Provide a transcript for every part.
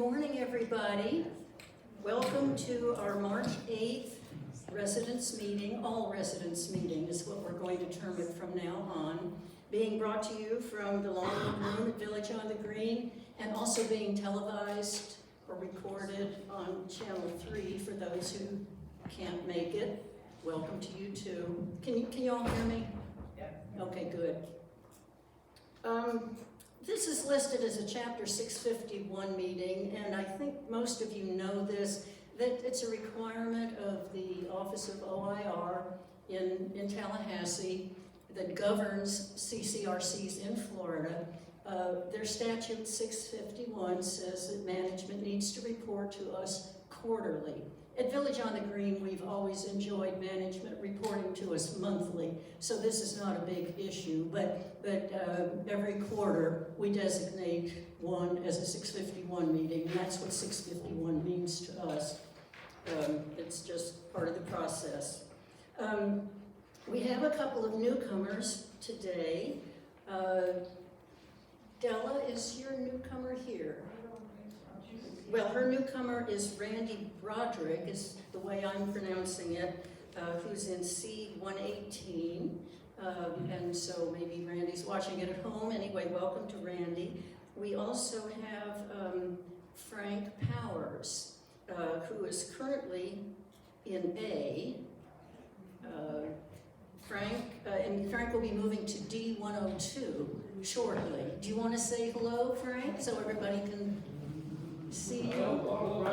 morning, everybody. Welcome to our March 8th residents meeting. All residents meeting is what we're going to term it from now on. Being brought to you from the Longwood Room at Village on the Green, and also being televised or recorded on Channel 3 for those who can't make it. Welcome to you too. Can you all hear me? Yeah. Okay, good. This is listed as a Chapter 651 meeting, and I think most of you know this, that it's a requirement of the Office of OIR in Tallahassee that governs CCRCs in Florida. Their statute 651 says that management needs to report to us quarterly. At Village on the Green, we've always enjoyed management reporting to us monthly, so this is not a big issue, but every quarter we designate one as a 651 meeting, and that's what 651 means to us. It's just part of the process. We have a couple of newcomers today. Della, is your newcomer here? Well, her newcomer is Randy Broderick, is the way I'm pronouncing it, who's in C118. And so maybe Randy's watching it at home. Anyway, welcome to Randy. We also have Frank Powers, who is currently in A. Frank will be moving to D102 shortly. Do you want to say hello, Frank, so everybody can see you?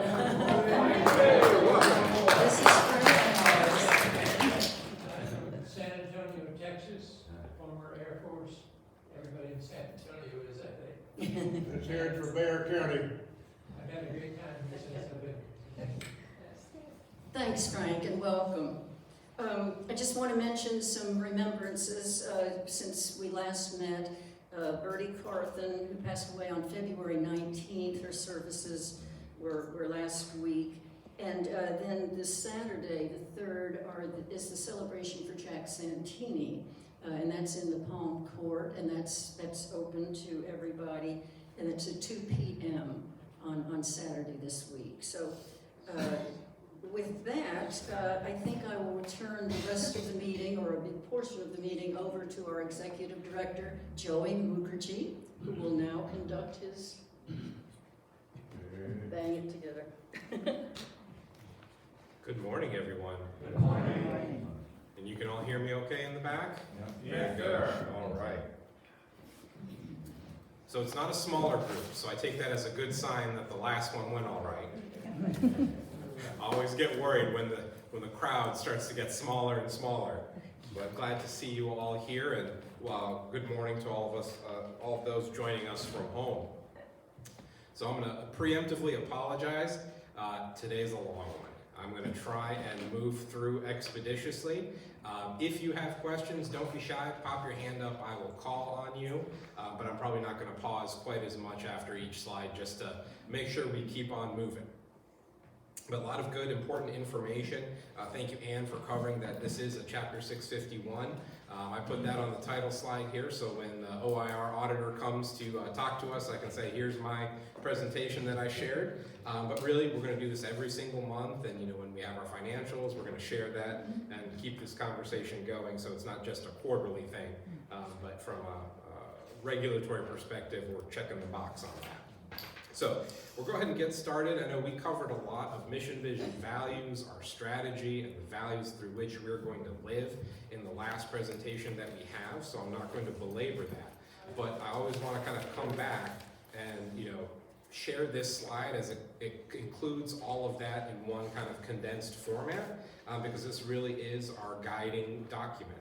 This is Frank Powers. San Antonio, Texas, former Air Force. Everybody in San Antonio is, I think. It's here for Bear County. I've had a great time here since I've been. Thanks, Frank, and welcome. I just want to mention some remembrances since we last met. Bertie Carthen, who passed away on February 19th. Her services were last week. And then this Saturday, the 3rd, is the celebration for Jack Santini. And that's in the Palm Court, and that's open to everybody. And it's at 2 p.m. on Saturday this week. So with that, I think I will return the rest of the meeting, or a big portion of the meeting, over to our Executive Director, Joey Mukherjee, who will now conduct his bang it together. Good morning, everyone. Good morning. And you can all hear me okay in the back? Yeah, Good. All right. So it's not a smaller group, so I take that as a good sign that the last one went all right. I always get worried when the crowd starts to get smaller and smaller. But glad to see you all here, and good morning to all of us, all of those joining us from home. So I'm going to preemptively apologize. Today's a long one. I'm going to try and move through expeditiously. If you have questions, don't be shy. Pop your hand up. I will call on you. But I'm probably not going to pause quite as much after each slide, just to make sure we keep on moving. But a lot of good, important information. Thank you, Anne, for covering that this is a Chapter 651. I put that on the title slide here, so when the OIR auditor comes to talk to us, I can say, here's my presentation that I shared. But really, we're going to do this every single month, and when we have our financials, we're going to share that and keep this conversation going, so it's not just a quarterly thing, but from a regulatory perspective, we're checking the box on that. So we'll go ahead and get started. I know we covered a lot of mission, vision, values, our strategy, and the values through which we're going to live in the last presentation that we have, so I'm not going to belabor that. But I always want to kind of come back and, share this slide as it includes all of that in one kind of condensed format, because this really is our guiding document.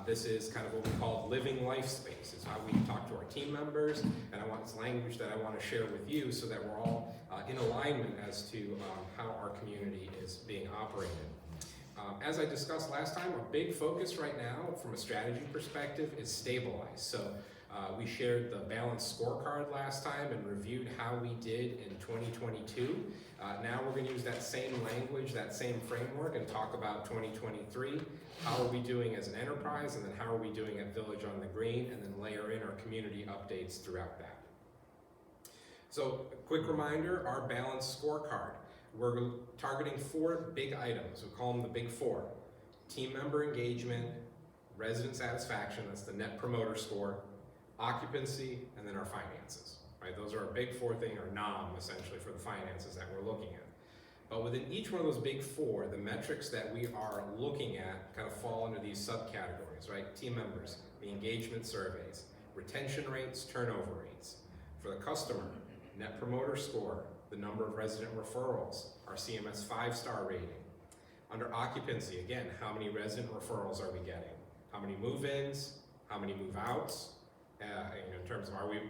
This is kind of what we call living life space. It's how we talk to our team members, and it's language that I want to share with you so that we're all in alignment as to how our community is being operated. As I discussed last time, our big focus right now from a strategy perspective is stabilize. So we shared the balanced scorecard last time and reviewed how we did in 2022. Now we're going to use that same language, that same framework, and talk about 2023. How are we doing as an enterprise, and then how are we doing at Village on the Green, and then layer in our community updates throughout that. So, a quick reminder, our balanced scorecard. We're targeting 4 big items. We call them the big 4. Team member engagement, resident satisfaction, that's the net promoter score, occupancy, and then our finances, right? Those are our big 4 thing, or NOM, essentially, for the finances that we're looking at. But within each one of those big 4, the metrics that we are looking at kind of fall into these subcategories, right? Team members, the engagement surveys, retention rates, turnover rates. For the customer, net promoter score, the number of resident referrals, our CMS 5-star rating. Under occupancy, again, how many resident referrals are we getting? How many move-ins? How many move-outs? In terms of, are we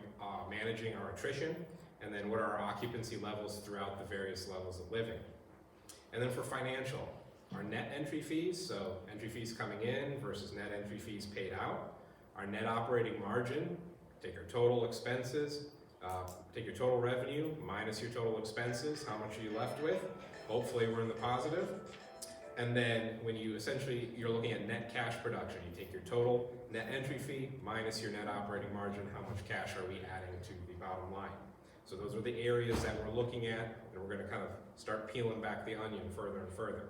managing our attrition? And then what are our occupancy levels throughout the various levels of living? And then for financial, our net entry fees, so entry fees coming in versus net entry fees paid out. Our net operating margin, take our total expenses, take your total revenue minus your total expenses, how much are you left with? Hopefully we're in the positive. And then when you you're looking at net cash production, you take your total net entry fee minus your net operating margin, how much cash are we adding to the bottom line? So those are the areas that we're looking at, and we're gonna kind of start peeling back the onion further and further.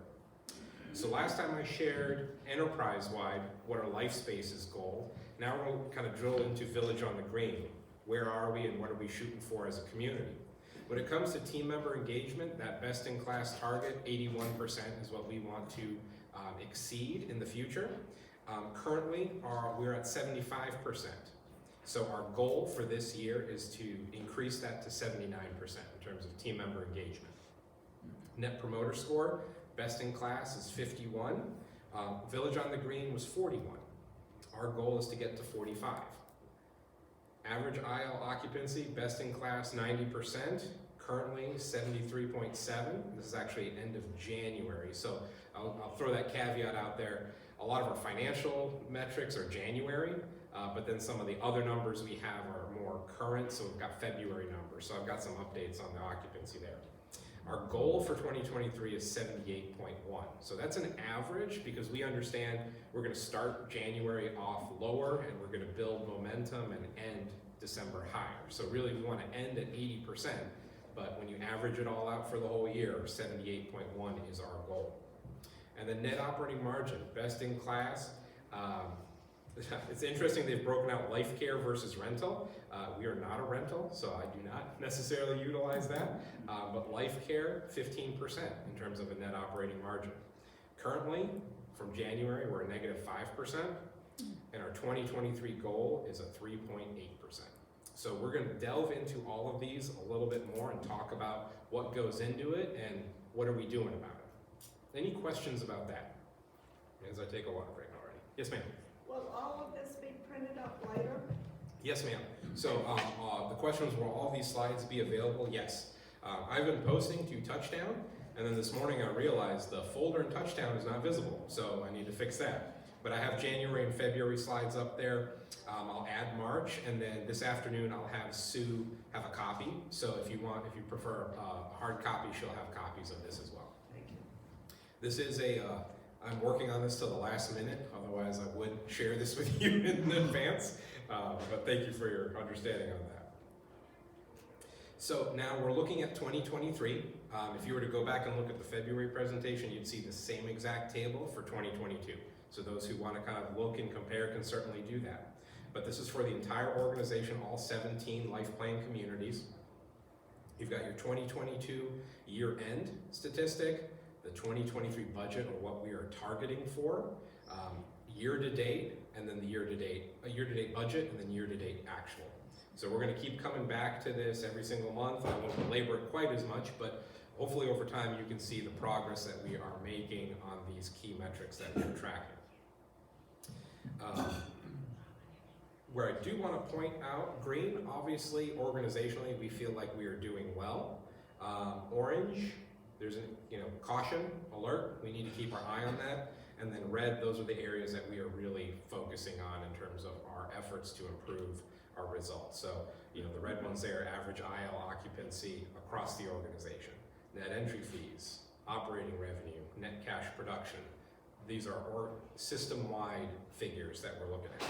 So last time I shared enterprise-wide what our Life Spaces goal. Now we're gonna kind of drill into Village on the Green. Where are we and what are we shooting for as a community? When it comes to team member engagement, that best-in-class target, 81%, is what we want to exceed in the future. Currently, we're at 75%. So our goal for this year is to increase that to 79% in terms of team member engagement. Net promoter score, best in class is 51. Village on the Green was 41. Our goal is to get to 45. Average IL occupancy, best in class 90%, currently 73.7. This is actually end of January, so I'll throw that caveat out there. A lot of our financial metrics are January, but then some of the other numbers we have are more current, so we've got February numbers, so I've got some updates on the occupancy there. Our goal for 2023 is 78.1. So that's an average because we understand we're gonna start January off lower and we're gonna build momentum and end December higher. So really we wanna end at 80%, but when you average it all out for the whole year, 78.1 is our goal. And the net operating margin, best in class. It's interesting they've broken out life care versus rental. We are not a rental, so I do not necessarily utilize that. But life care, 15% in terms of a net operating margin. Currently, from January, we're a negative 5%, and our 2023 goal is a 3.8%. So we're gonna delve into all of these a little bit more and talk about what goes into it and what are we doing about it. Any questions about that? As I take a water break already. Yes, ma'am. Will all of this be printed up later? Yes, ma'am. So the question was, will all these slides be available? Yes. I've been posting to Touchdown, and then this morning I realized the folder in Touchdown is not visible, so I need to fix that. But I have January and February slides up there. I'll add March, and then this afternoon I'll have Sue have a copy. So if you prefer a hard copy, she'll have copies of this as well. Thank you. This is I'm working on this till the last minute, otherwise I would share this with you in advance, but thank you for your understanding on that. So now we're looking at 2023. If you were to go back and look at the February presentation, you'd see the same exact table for 2022. So those who want to kind of look and compare can certainly do that. But this is for the entire organization, all 17 life plan communities. You've got your 2022 year-end statistic, the 2023 budget, or what we are targeting for, year-to-date, and then the year-to-date budget, and then year-to-date actual. So we're going to keep coming back to this every single month. I won't belabor it quite as much, but hopefully over time you can see the progress that we are making on these key metrics that we're tracking. Where I do want to point out, green, obviously, organizationally, we feel like we are doing well. Orange, there's a caution, alert, we need to keep our eye on that. And then red, those are the areas that we are really focusing on in terms of our efforts to improve our results. So, the red ones there, average IL occupancy across the organization, net entry fees, operating revenue, net cash production. These are system-wide figures that we're looking at.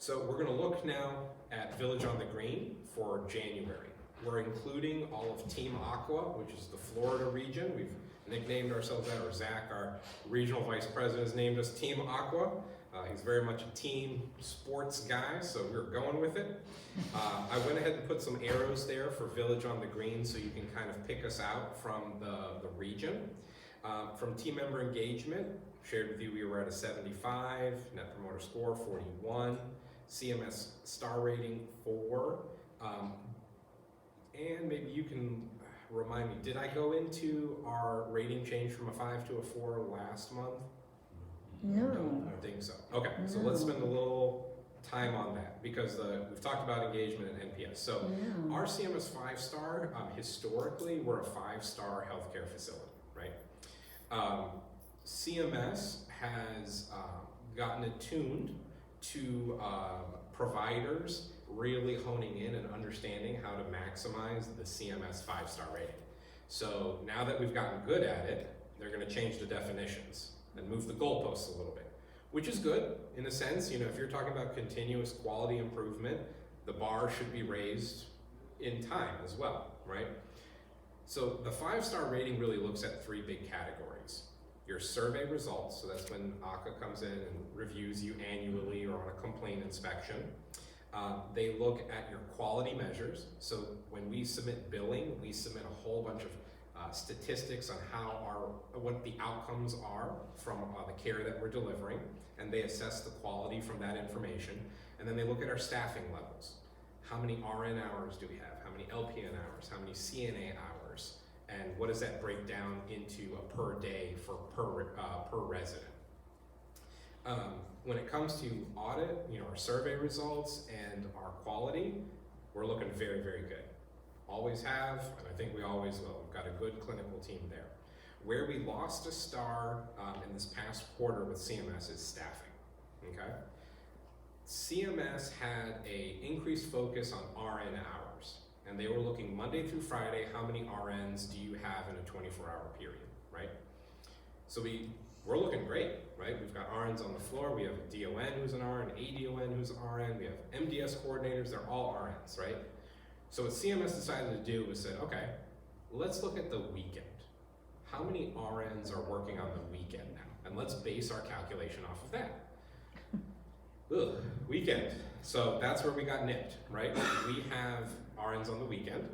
So we're gonna look now at Village on the Green for January. We're including all of Team Aqua, which is the Florida region. We've nicknamed ourselves that, or Zach, our regional vice president, has named us Team Aqua. He's very much a team sports guy, so we're going with it. I went ahead and put some arrows there for Village on the Green so you can kind of pick us out from the region. From team member engagement, shared with you we were at a 75, Net Promoter Score 41, CMS star rating 4. And maybe you can remind me, did I go into our rating change from a 5 to a 4 last month? No. I don't think so. Okay, so let's spend a little time on that because we've talked about engagement and NPS. So No. our CMS 5-star, historically, we're a 5-star healthcare facility, right? CMS has gotten attuned to providers really honing in and understanding how to maximize the CMS 5-star rating. So now that we've gotten good at it, they're gonna change the definitions and move the goalposts a little bit, which is good in a sense. You know, if you're talking about continuous quality improvement, the bar should be raised in time as well, right? So the 5-star rating really looks at 3 big categories. Your survey results, so that's when ACA comes in and reviews you annually or on a complaint inspection. They look at your quality measures. So when we submit billing, we submit a whole bunch of statistics on what the outcomes are from the care that we're delivering, and they assess the quality from that information. And then they look at our staffing levels. How many RN hours do we have? How many LPN hours? How many CNA hours? And what does that break down into a per day for per resident? When it comes to audit, you know, our survey results and our quality, we're looking very, very good. Always have, and I think we always will. We've got a good clinical team there. Where we lost a star in this past quarter with CMS is staffing, okay? CMS had a increased focus on RN hours, and they were looking Monday through Friday, how many RNs do you have in a 24-hour period, right? So we're looking great, right? We've got RNs on the floor, we have a DON who's an RN, ADON who's an RN, we have MDS coordinators, they're all RNs, right? So what CMS decided to do was said, okay, let's look at the weekend. How many RNs are working on the weekend now? And let's base our calculation off of that. Ugh, weekend. So that's where we got nipped, right? We have RNs on the weekend,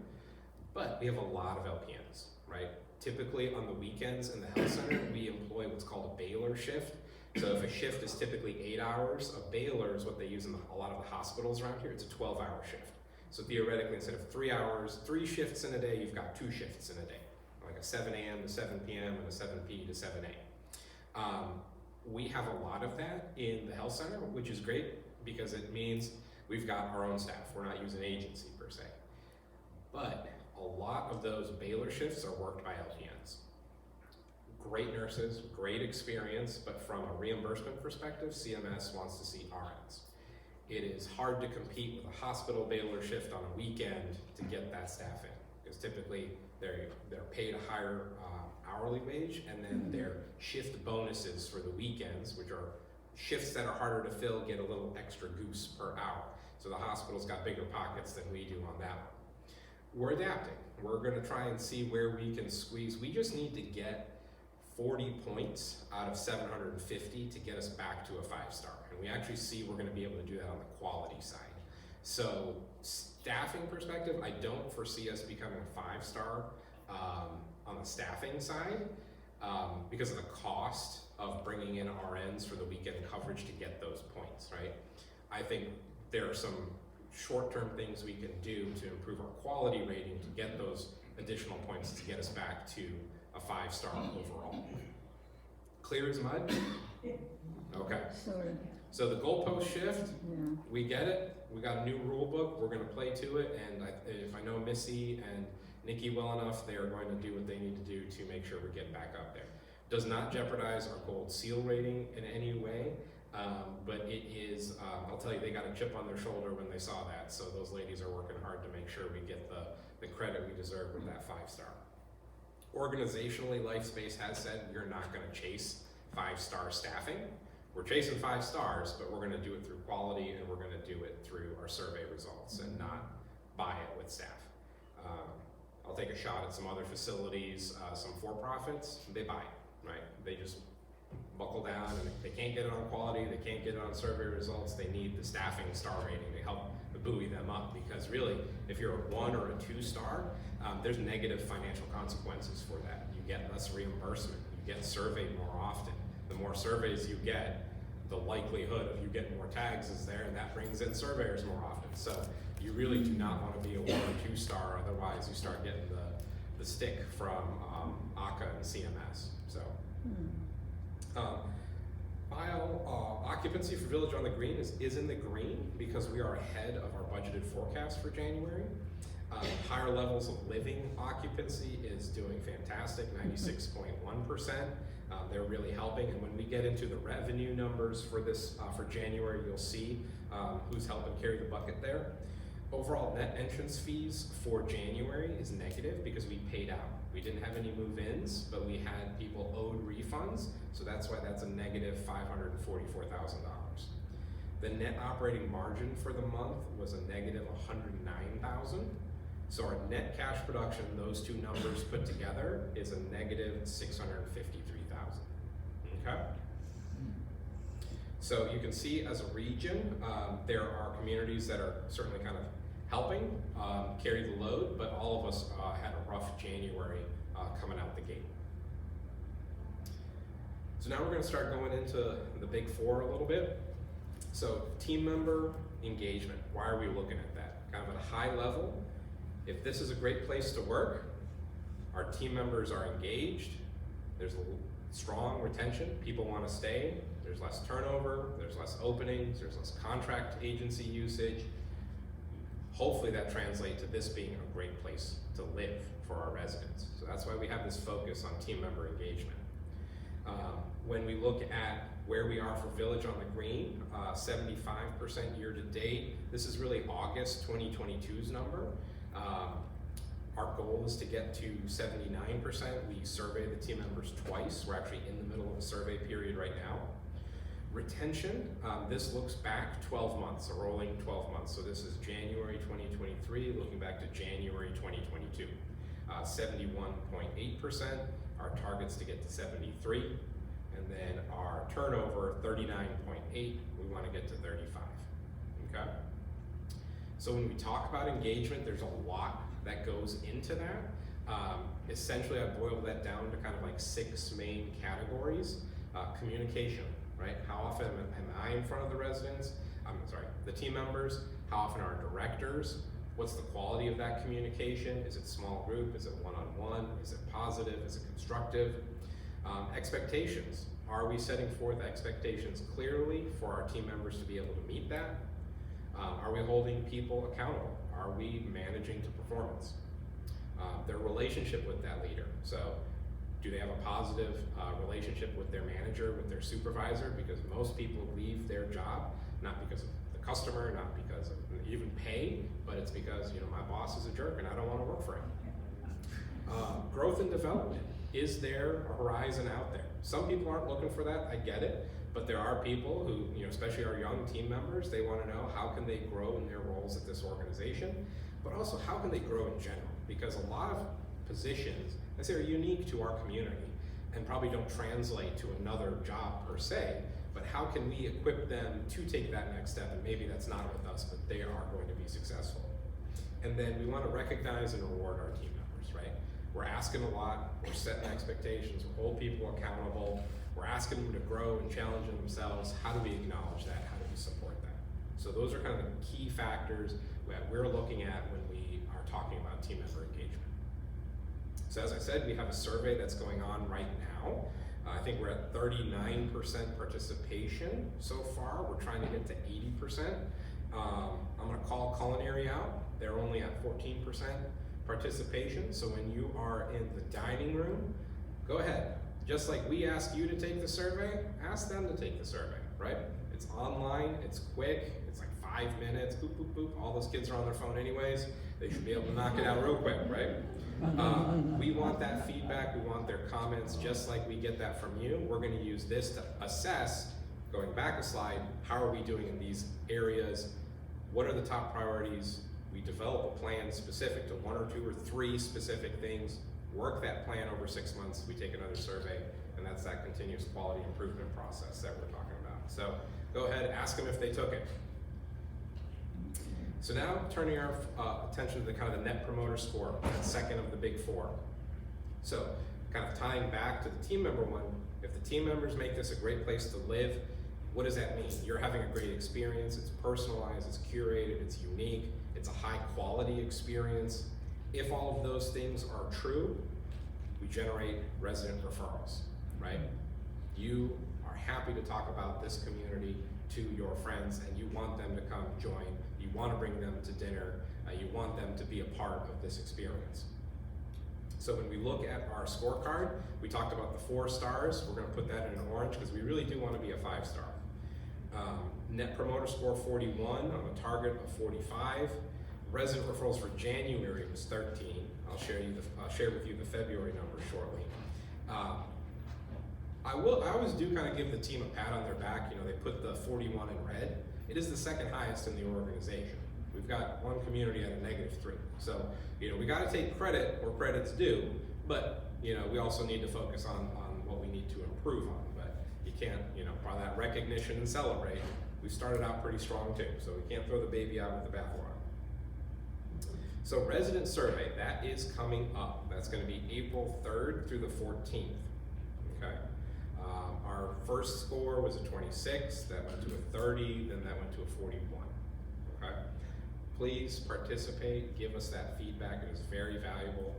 but we have a lot of LPNs, right? Typically on the weekends in the health center, we employ what's called a Baylor shift. So if a shift is typically 8 hours, a Baylor is what they use in a lot of the hospitals around here. It's a 12-hour shift. So theoretically, instead of 3 hours, 3 shifts in a day, you've got 2 shifts in a day, like a 7 a.m. to 7 p.m. and a 7 p. to 7 a. We have a lot of that in the health center, which is great because it means we've got our own staff. We're not using agency per se. But a lot of those Baylor shifts are worked by LPNs. Great nurses, great experience, but from a reimbursement perspective, CMS wants to see RNs. It is hard to compete with a hospital Baylor shift on a weekend to get that staff in, because typically they're paid a higher hourly wage, and then their shift bonuses for the weekends, which are shifts that are harder to fill, get a little extra goose per hour. So the hospital's got bigger pockets than we do on that one. We're adapting. We're gonna try and see where we can squeeze. We just need to get 40 points out of 750 to get us back to a 5-star. And we actually see we're gonna be able to do that on the quality side. So staffing perspective, I don't foresee us becoming a 5-star on the staffing side because of the cost of bringing in RNs for the weekend coverage to get those points, right? I think there are some short-term things we can do to improve our quality rating to get those additional points to get us back to a 5-star overall. Clear as mud? Okay. Sort of, So the goalpost shift, yeah. we get it. We got a new rule book. We're going to play to it. And if I know Missy and Nikki well enough, they are going to do what they need to do to make sure we're getting back up there. Does not jeopardize our gold seal rating in any way. But it is, I'll tell you, they got a chip on their shoulder when they saw that. So those ladies are working hard to make sure we get the credit we deserve with that 5-star. Organizationally, LifeSpace has said you're not going to chase 5-star staffing. we're chasing 5 stars, but we're gonna do it through quality and we're gonna do it through our survey results and not buy it with staff. I'll take a shot at some other facilities, some for-profits, they buy it, right? They just buckle down and they can't get it on quality, they can't get it on survey results, they need the staffing star rating to help buoy them up, because really, if you're a 1 or a 2 star, there's negative financial consequences for that. You get less reimbursement, you get surveyed more often. The more surveys you get, the likelihood of you getting more tags is there, and that brings in surveyors more often. So you really do not want to be a 1 or 2 star, otherwise you start getting the stick from ACA and CMS. So. Occupancy for Village on the Green is in the green because we are ahead of our budgeted forecast for January. Higher levels of living occupancy is doing fantastic, 96.1%. They're really helping, and when we get into the revenue numbers for this for January, you'll see who's helping carry the bucket there. Overall net entrance fees for January is negative because we paid out. We didn't have any move-ins, but we had people owed refunds, so that's why that's a negative $544,000. The net operating margin for the month was a negative $109,000. So our net cash production, those two numbers put together, is a negative $653,000. Okay? So you can see as a region, there are communities that are certainly kind of helping carry the load, but all of us had a rough January coming out the gate. So now we're going to start going into the big 4 a little bit. So team member engagement, why are we looking at that? Kind of at a high level, if this is a great place to work, our team members are engaged, there's a strong retention, people want to stay, there's less turnover, there's less openings, there's less contract agency usage. Hopefully that translates to this being a great place to live for our residents. So that's why we have this focus on team member engagement. When we look at where we are for Village on the Green, 75% year to date. This is really August 2022's number. Our goal is to get to 79%. We survey the team members twice. We're actually in the middle of a survey period right now. Retention, this looks back 12 months, a rolling 12 months. So this is January 2023, looking back to January 2022. 71.8%, our target's to get to 73. And then our turnover, 39.8, we want to get to 35, okay? So when we talk about engagement, there's a lot that goes into that. Essentially, I boiled that down to kind of like 6 main categories. Communication, right? How often am I in front of the residents? The team members. How often are directors? What's the quality of that communication? Is it small group? Is it one-on-one? Is it positive? Is it constructive? Expectations. Are we setting forth expectations clearly for our team members to be able to meet that? Are we holding people accountable? Are we managing to performance? Their relationship with that leader. So do they have a positive relationship with their manager, with their supervisor? Because most people leave their job, not because of the customer, not because of even pay, but it's because, you know, my boss is a jerk and I don't want to work for him. Growth and development. Is there a horizon out there? Some people aren't looking for that, I get it, but there are people who, you know, especially our young team members, they want to know how can they grow in their roles at this organization, but also how can they grow in general? Because a lot of positions, I say, are unique to our community and probably don't translate to another job per se, but how can we equip them to take that next step? And maybe that's not with us, but they are going to be successful. And then we want to recognize and reward our team members, right? We're asking a lot, we're setting expectations, we hold people accountable, we're asking them to grow and challenge themselves. How do we acknowledge that? How do we support that? So those are kind of the key factors that we're looking at when we are talking about team member engagement. So as I said, we have a survey that's going on right now. I think we're at 39% participation so far. We're trying to get to 80%. I'm gonna call culinary out. They're only at 14% participation. So when you are in the dining room, go ahead. Just like we ask you to take the survey, ask them to take the survey, right? It's online, it's quick, it's like 5 minutes, boop, boop, boop. All those kids are on their phone anyways. They should be able to knock it out real quick, right? We want that feedback, we want their comments, just like we get that from you. We're gonna use this to assess going back a slide, how are we doing in these areas? What are the top priorities? We develop a plan specific to 1 or 2 or 3 specific things, work that plan over 6 months, we take another survey, and that's that continuous quality improvement process that we're talking about. So go ahead, ask them if they took it. So now turning our attention to the kind of the net promoter score, that second of the big 4. So kind of tying back to the team member one, if the team members make this a great place to live, what does that mean? You're having a great experience, it's personalized, it's curated, it's unique, it's a high quality experience. If all of those things are true, we generate resident referrals, right? You are happy to talk about this community to your friends and you want them to come join, you want to bring them to dinner, you want them to be a part of this experience. So when we look at our scorecard, we talked about the 4 stars. We're going to put that in an orange because we really do want to be a 5-star. Net promoter score 41 on a target of 45. Resident referrals for January was 13. I'll share with you the February numbers shortly. I always do kind of give the team a pat on their back. You know, they put the 41 in red. It is the second highest in the organization. We've got one community at a -3. So, you know, we got to take credit where credit's due, but, you know, we also need to focus on what we need to improve on. But you can't, you know, by that recognition and celebrate, we started out pretty strong too, so we can't throw the baby out with the bathwater. So resident survey, that is coming up. That's going to be April 3rd through the 14th, okay? Our first score was a 26, that went to a 30, then that went to a 41, okay? Please participate, give us that feedback, it is very valuable.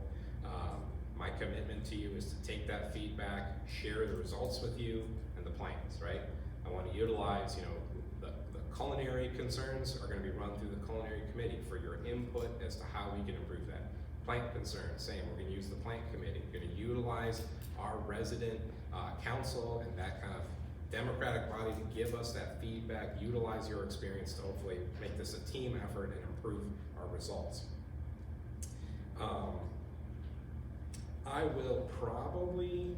My commitment to you is to take that feedback, share the results with you, and the plans, right? I want to utilize, you know, the culinary concerns are going to be run through the culinary committee for your input as to how we can improve that. Plant concerns, same, we're going to use the plant committee. We're going to utilize our resident council and that kind of democratic body to give us that feedback, utilize your experience to hopefully make this a team effort and improve our results. I will probably,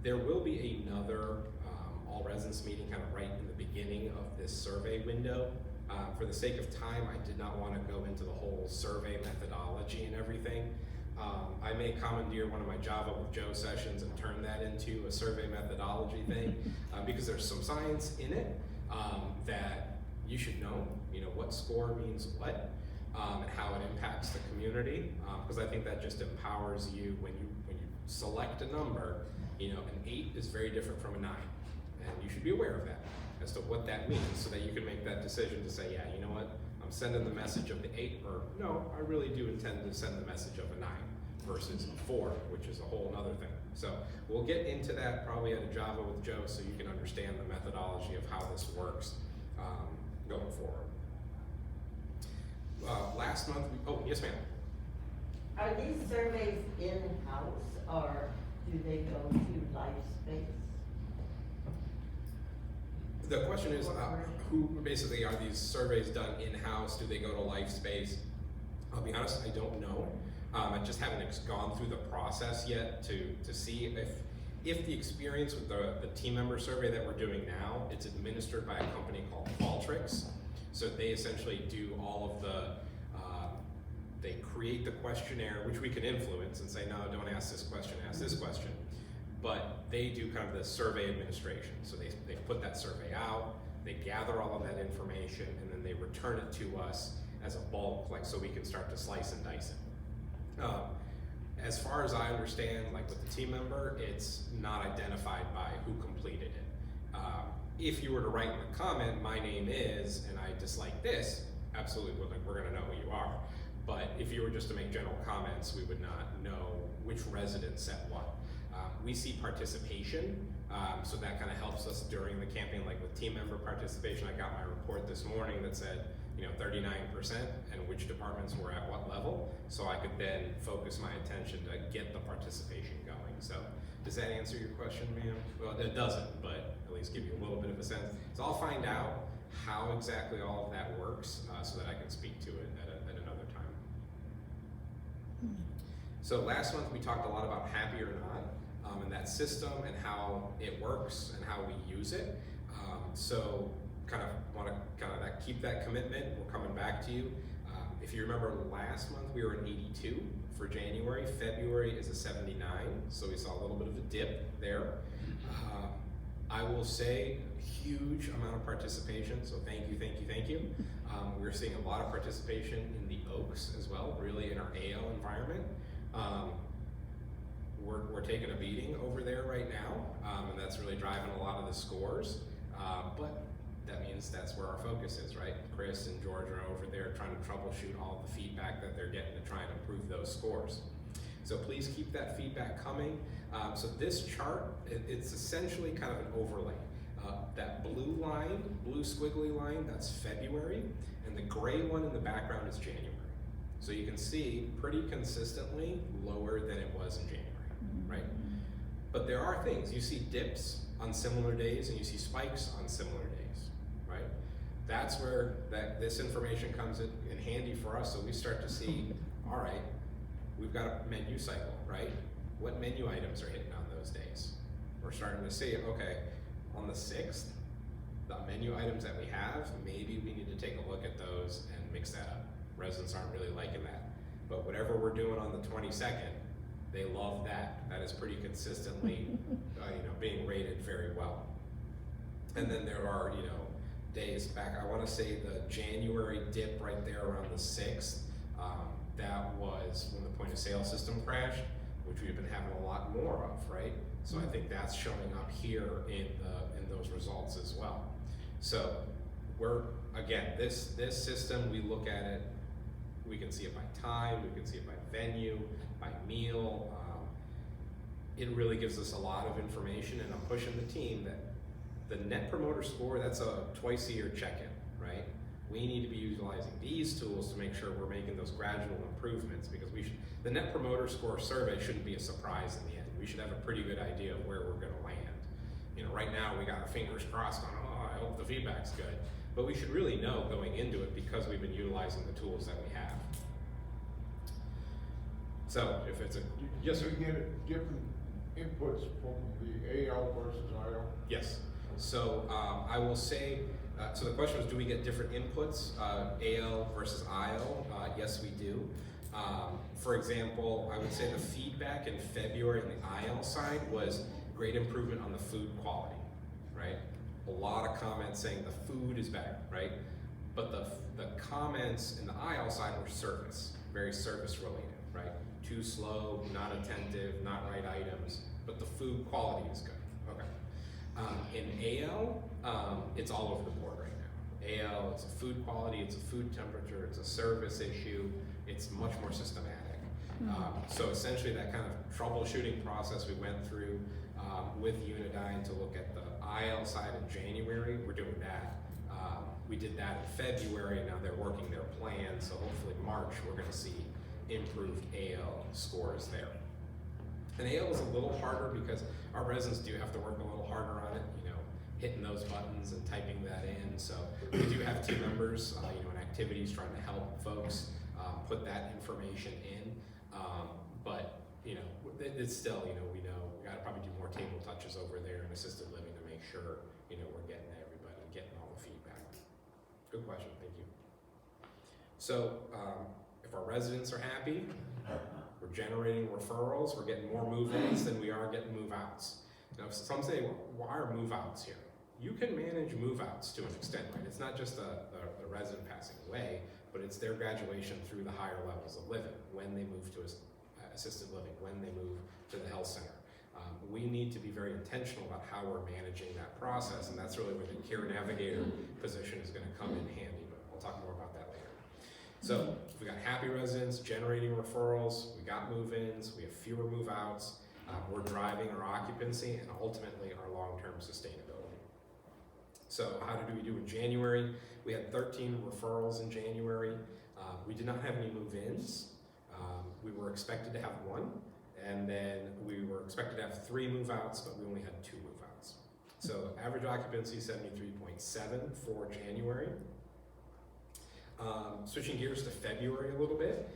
there will be another all residents meeting kind of right in the beginning of this survey window. For the sake of time, I did not want to go into the whole survey methodology and everything. I may commandeer one of my Java with Joe sessions and turn that into a survey methodology thing because there's some science in it that you should know, you know, what score means what and how it impacts the community because I think that just empowers you when you select a number. You know, an 8 is very different from a 9 and you should be aware of that as to what that means so that you can make that decision to say, yeah, you know what, I'm sending the message of the 8 or no, I really do intend to send the message of a 9 versus a 4, which is a whole other thing. So we'll get into that probably at a Java with Joe so you can understand the methodology of how this works going forward. Last month, oh, yes ma'am. Are these surveys in-house or do they go to LifeSpace? The question is, who basically are these surveys done in-house? Do they go to LifeSpace? I'll be honest, I don't know. I just haven't gone through the process yet to see if the experience with the team member survey that we're doing now, it's administered by a company called Qualtrics. So they essentially do all of the, they create the questionnaire, which we can influence and say, no, don't ask this question, ask this question. But they do kind of the survey administration. So they put that survey out, they gather all of that information, and then they return it to us as a bulk, like so we can start to slice and dice it. As far as I understand, like with the team member, it's not identified by who completed it. If you were to write in the comment, my name is, and I dislike this, absolutely, we're gonna know who you are. But if you were just to make general comments, we would not know which resident said what. We see participation, so that kind of helps us during the campaign, like with team member participation. I got my report this morning that said, you know, 39% and which departments were at what level, so I could then focus my attention to get the participation going. So does that answer your question, ma'am? Well, it doesn't, but at least give you a little bit of a sense. So I'll find out how exactly all of that works so that I can speak to it at another time. So last month we talked a lot about happy or not. and that system and how it works and how we use it. So kind of want to keep that commitment. We're coming back to you. If you remember last month, we were at 82 for January. February is a 79, so we saw a little bit of a dip there. I will say huge amount of participation, so thank you, thank you, thank you. We're seeing a lot of participation in the Oaks as well, really in our AL environment. We're taking a beating over there right now, and that's really driving a lot of the scores, but that means that's where our focus is, right? Chris and George are over there trying to troubleshoot all the feedback that they're getting to try and improve those scores. So please keep that feedback coming. So this chart, it's essentially kind of an overlay. That blue line, blue squiggly line, that's February, and the gray one in the background is January. So you can see pretty consistently lower than it was in January, right? But there are things, you see dips on similar days and you see spikes on similar days, right? That's where this information comes in handy for us, so we start to see, all right, we've got a menu cycle, right? What menu items are hitting on those days? We're starting to see, okay, on the 6th, the menu items that we have, maybe we need to take a look at those and mix that up. Residents aren't really liking that. But whatever we're doing on the 22nd, they love that. That is pretty consistently being rated very well. And then there are, days back, I want to say the January dip right there around the 6th, that was when the point of sale system crashed, which we've been having a lot more of, right? So I think that's showing up here in those results as well. So we're, again, this system, we look at it, we can see it by time, we can see it by venue, by meal. It really gives us a lot of information, and I'm pushing the team that the Net Promoter Score, that's a twice a year check-in, right? We need to be utilizing these tools to make sure we're making those gradual improvements, because the Net Promoter Score survey shouldn't be a surprise in the end. We should have a pretty good idea of where we're gonna land. Right now we got our fingers crossed on, I hope the feedback's good. But we should really know going into it because we've been utilizing the tools that we have. So if it's yes, sir. You get different inputs from the AL versus IL? Yes. So I will say, so the question was, do we get different inputs, AL versus IL? Yes, we do. For example, I would say the feedback in February on the IL side was great improvement on the food quality, right? A lot of comments saying the food is better, right? But the comments in the IL side were service, very service related, right? Too slow, not attentive, not right items, but the food quality is good. Okay. In AL, it's all over the board right now. AL, it's a food quality, it's a food temperature, it's a service issue, it's much more systematic. So essentially that kind of troubleshooting process we went through with Unidyne to look at the IL side in January, we're doing that. We did that in February, now they're working their plan, so hopefully March we're gonna see improved AL scores there. And AL is a little harder because our residents do have to work a little harder on it, hitting those buttons and typing that in. So we do have team members, in activities trying to help folks put that information in. But it's still, we know we gotta probably do more table touches over there in assisted living to make sure, we're getting to everybody, getting all the feedback. Good question, thank you. So if our residents are happy, we're generating referrals, we're getting more move-ins than we are getting move-outs. Now, some say, well, why are move-outs here? You can manage move-outs to an extent, right? It's not just the resident passing away, but it's their graduation through the higher levels of living, when they move to assisted living, when they move to the health center. We need to be very intentional about how we're managing that process, and that's really where the care navigator position is gonna come in handy, but I'll talk more about that later. So we got happy residents generating referrals, we got move-ins, we have fewer move-outs, we're driving our occupancy and ultimately our long-term sustainability. So how did we do in January? We had 13 referrals in January. We did not have any move-ins. We were expected to have 1, and then we were expected to have 3 move-outs, but we only had 2 move-outs. So average occupancy 73.7 for January. Switching gears to February a little bit,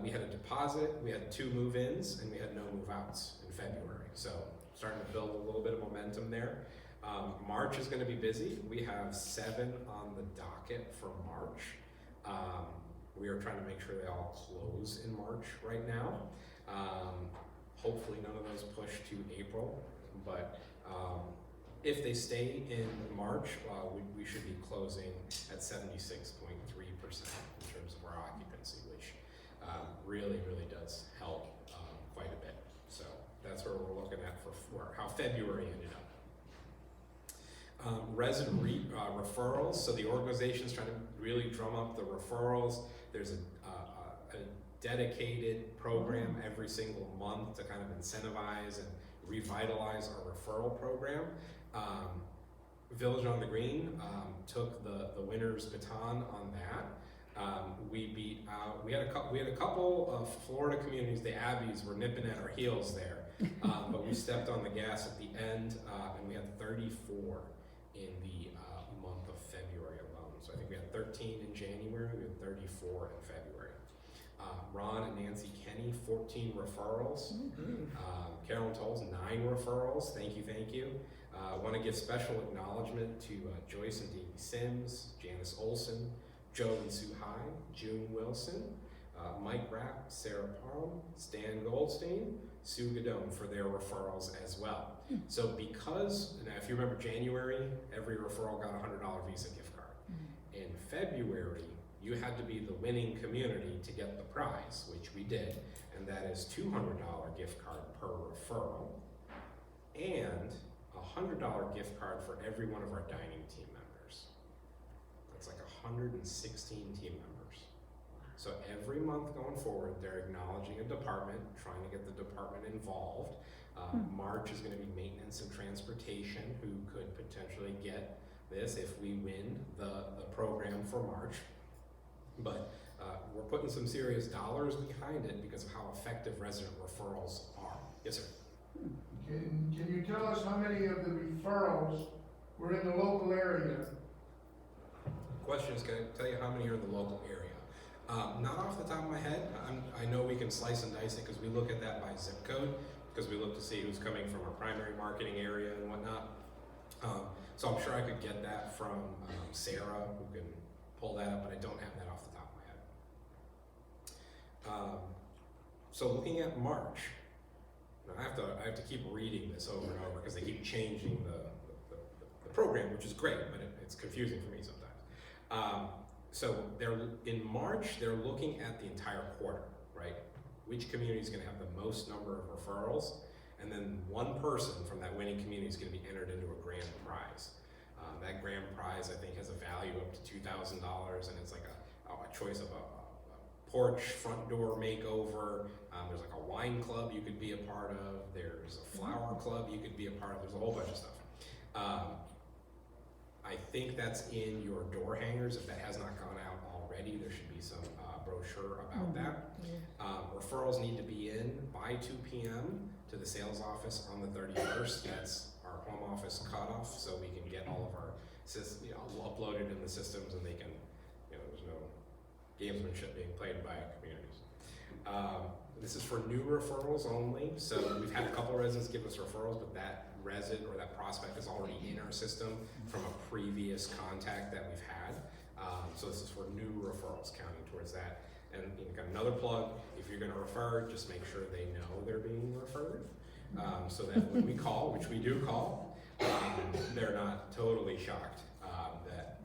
we had a deposit, we had 2 move-ins, and we had no move-outs in February. So starting to build a little bit of momentum there. March is going to be busy. We have 7 on the docket for March. We are trying to make sure they all close in March right now. Hopefully none of those push to April, but if they stay in March, we should be closing at 76.3% in terms of our occupancy, which really does help quite a bit. So that's where we're looking at for how February ended up. Resident referrals, so the organization's trying to really drum up the referrals. There's a dedicated program every single month to kind of incentivize and revitalize our referral program. Village on the Green took the winner's baton on that. We beat out, we had a couple of Florida communities, the Abbeys were nipping at our heels there, but we stepped on the gas at the end, and we had 34 in the month of February alone. So I think we had 13 in January, we had 34 in February. Ron and Nancy Kenny, 14 referrals. Carolyn Tolles, 9 referrals. Thank you. Want to give special acknowledgement to Joyce and Davey Sims, Janice Olson, Joe and Sue High, June Wilson, Mike Rapp, Sarah Parham, Stan Goldstein, Sue Gadone for their referrals as well. So because, now if you remember January, every referral got a $100 Visa gift card. In February, you had to be the winning community to get the prize, which we did, and that is $200 gift card per referral, and a $100 gift card for every one of our dining team members. That's like 116 team members. So every month going forward, they're acknowledging a department, trying to get the department involved. March is going to be maintenance and transportation, who could potentially get this if we win the program for March. But we're putting some serious dollars behind it because of how effective resident referrals are. Yes, sir. Can you tell us how many of the referrals were in the local area? Question is, can I tell you how many are in the local area? Not off the top of my head. I know we can slice and dice it because we look at that by zip code, because we look to see who's coming from our primary marketing area and whatnot. So I'm sure I could get that from Sarah, who can pull that up, but I don't have that off the top of my head. So looking at March, now I have to keep reading this over and over because they keep changing the program, which is great, but it's confusing for me sometimes. So in March, they're looking at the entire quarter, right? Which community is going to have the most number of referrals, and then one person from that winning community is going to be entered into a grand prize. That grand prize, I think, has a value up to $2,000, and it's like a choice of a porch, front door makeover. There's like a wine club you could be a part of. There's a flower club you could be a part of. There's a whole bunch of stuff. I think that's in your door hangers. If that has not gone out already, there should be some brochure about that. Referrals need to be in by 2 p.m. to the sales office on the 31st. That's our home office cutoff, so we can get all of our uploaded in the systems, and they can, there's no gamesmanship being played by communities. This is for new referrals only. So we've had a couple residents give us referrals, but that resident or that prospect is already in our system from a previous contact that we've had. So this is for new referrals, counting towards that. And you've got another plug: if you're going to refer, just make sure they know they're being referred, so that when we call, which we do call, they're not totally shocked that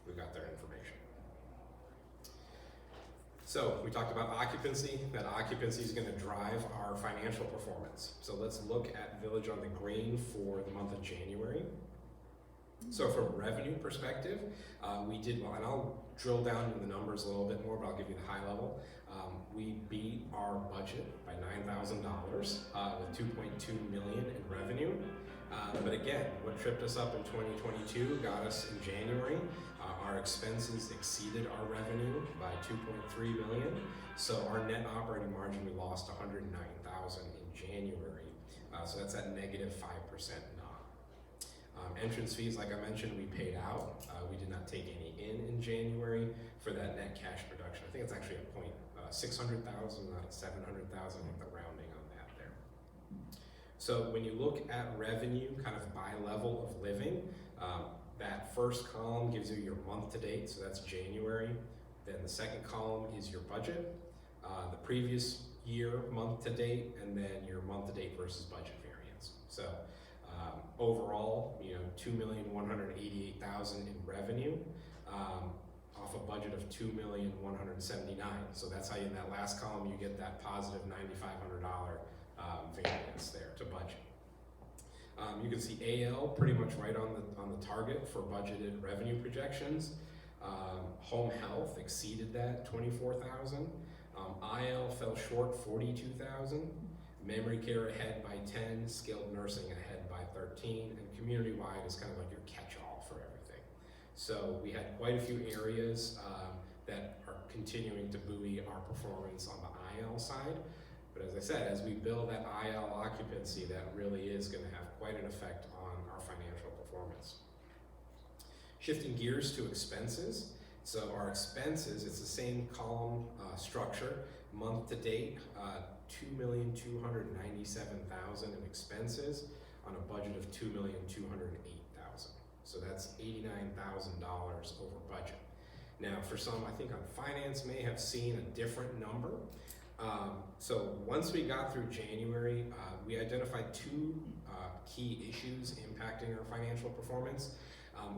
we got their information. So we talked about occupancy. That occupancy is going to drive our financial performance. So let's look at Village on the Green for the month of January. So from a revenue perspective, we did well, and I'll drill down into the numbers a little bit more, but I'll give you the high level. We beat our budget by $9,000 with $2.2 million in revenue. But again, what tripped us up in 2022 got us in January. Our expenses exceeded our revenue by $2.3 million. So our net operating margin, we lost $109,000 in January. So that's at negative 5% NOG. Entrance fees, like I mentioned, we paid out. We did not take any in January for that net cash production. I think it's actually a $600,000, not a $700,000, with the rounding on that there. So when you look at revenue kind of by level of living, that first column gives you your month to date, so that's January. Then the second column is your budget, the previous year month to date, and then your month to date versus budget variance. So overall, you know, $2,188,000 in revenue off a budget of $2,179,000. So that's how in that last column you get that positive $9,500 variance there to budget. You can see AL pretty much right on the target for budgeted revenue projections. Home health exceeded that, 24,000. IL fell short, 42,000. Memory care ahead by 10, skilled nursing ahead by 13, and community-wide is kind of like your catch-all for everything. So we had quite a few areas that are continuing to buoy our performance on the IL side. But as I said, as we build that IL occupancy, that really is going to have quite an effect on our financial performance. Shifting gears to expenses. So our expenses, it's the same column structure. Month to date, $2,297,000 in expenses on a budget of $2,208,000. So that's $89,000 over budget. Now, for some, I think on finance may have seen a different number. So once we got through January, we identified two key issues impacting our financial performance.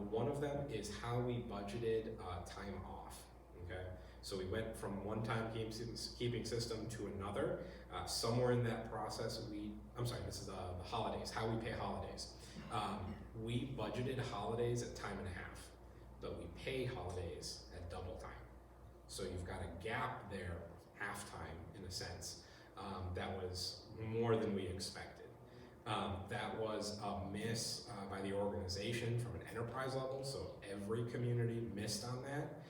One of them is how we budgeted time off, okay? So we went from one timekeeping system to another. Somewhere in that process, this is the holidays, how we pay holidays. We budgeted holidays at time and a half, but we pay holidays at double time. So you've got a gap there, half time in a sense, that was more than we expected. That was a miss by the organization from an enterprise level, so every community missed on that.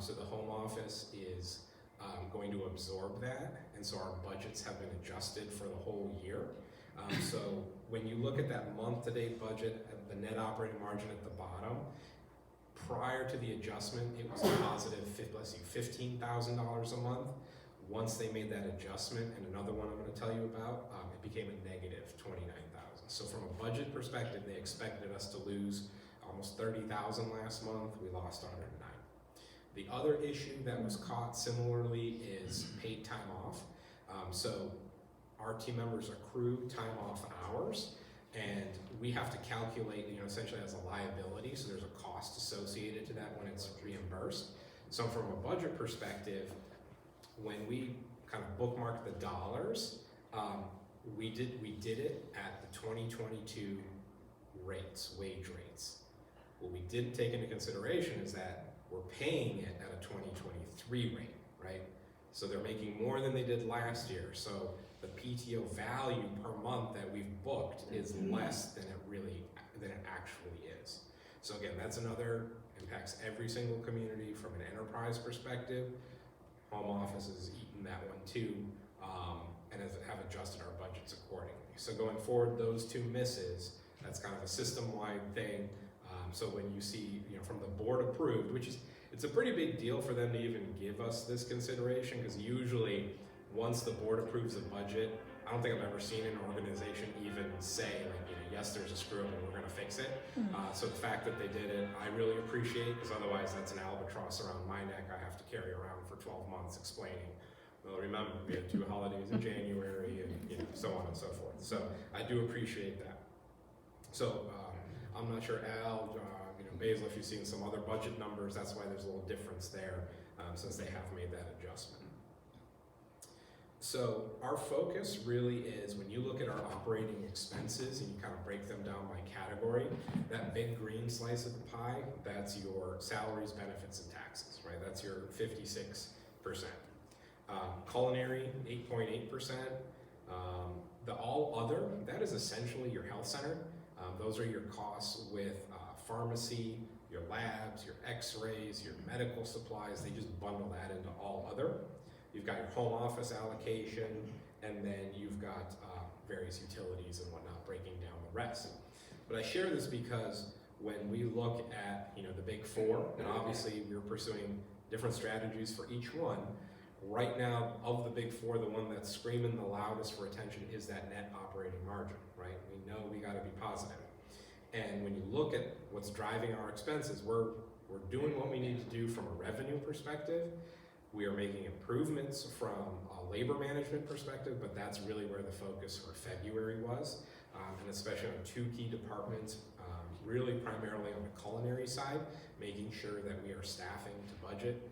So the home office is going to absorb that, and so our budgets have been adjusted for the whole year. So when you look at that month-to-date budget, at the net operating margin at the bottom, prior to the adjustment, it was a positive $15,000 a month. Once they made that adjustment, and another one I'm going to tell you about, it became a negative $29,000. So from a budget perspective, they expected us to lose almost $30,000 last month. We lost $109,000. The other issue that was caught similarly is paid time off. So our team members accrue time off hours, and we have to calculate, essentially as a liability. So there's a cost associated to that when it's reimbursed. So from a budget perspective, when we kind of bookmark the dollars, we did it at the 2022 rates, wage rates. What we didn't take into consideration is that we're paying it at a 2023 rate, right? So they're making more than they did last year. So the PTO value per month that we've booked is less than it actually is. So again, that's another, impacts every single community from an enterprise perspective. Home office has eaten that one too, and have adjusted our budgets accordingly. So going forward, those two misses, that's kind of a system-wide thing. So when you see, from the board approved, it's a pretty big deal for them to even give us this consideration, because usually once the board approves a budget, I don't think I've ever seen an organization even say, yes, there's a screw up and we're gonna fix it. So the fact that they did it, I really appreciate, because otherwise that's an albatross around my neck I have to carry around for 12 months explaining, well, remember, we had 2 holidays in January and so on and so forth. So I do appreciate that. So I'm not sure, Al, Basil, if you've seen some other budget numbers, that's why there's a little difference there, since they have made that adjustment. So our focus really is, when you look at our operating expenses and you kind of break them down by category, that big green slice of the pie, that's your salaries, benefits, and taxes, right? That's your 56%. Culinary, 8.8%. The all other, that is essentially your health center. Those are your costs with pharmacy, your labs, your x-rays, your medical supplies. They just bundle that into all other. You've got your home office allocation, and then you've got various utilities and whatnot breaking down the rest. But I share this because when we look at the big four, and obviously we're pursuing different strategies for each one, Right now, of the big four, the one that's screaming the loudest for attention is that net operating margin, right? We know we gotta be positive. And when you look at what's driving our expenses, we're doing what we need to do from a revenue perspective. We are making improvements from a labor management perspective, but that's really where the focus for February was, and especially on two key departments, really primarily on the culinary side, making sure that we are staffing to budget,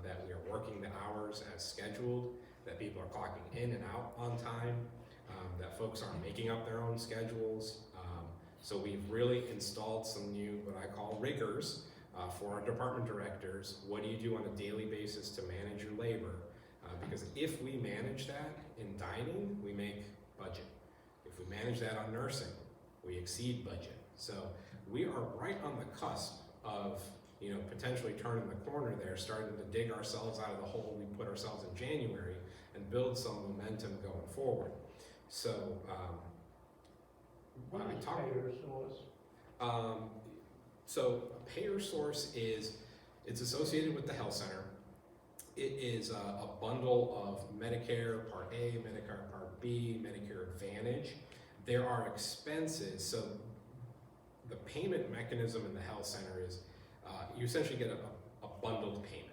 that we are working the hours as scheduled, that people are clocking in and out on time, that folks aren't making up their own schedules. So we've really installed some new, what I call riggers, for our department directors. What do you do on a daily basis to manage your labor? Because if we manage that in dining, we make budget. If we manage that on nursing, we exceed budget. So we are right on the cusp of, potentially turning the corner there, starting to dig ourselves out of the hole we put ourselves in January and build some momentum going forward. So, What is payer source? So a payer source it's associated with the health center. It is a bundle of Medicare Part A, Medicare Part B, Medicare Advantage. There are expenses, so the payment mechanism in the health center is you essentially get a bundled payment.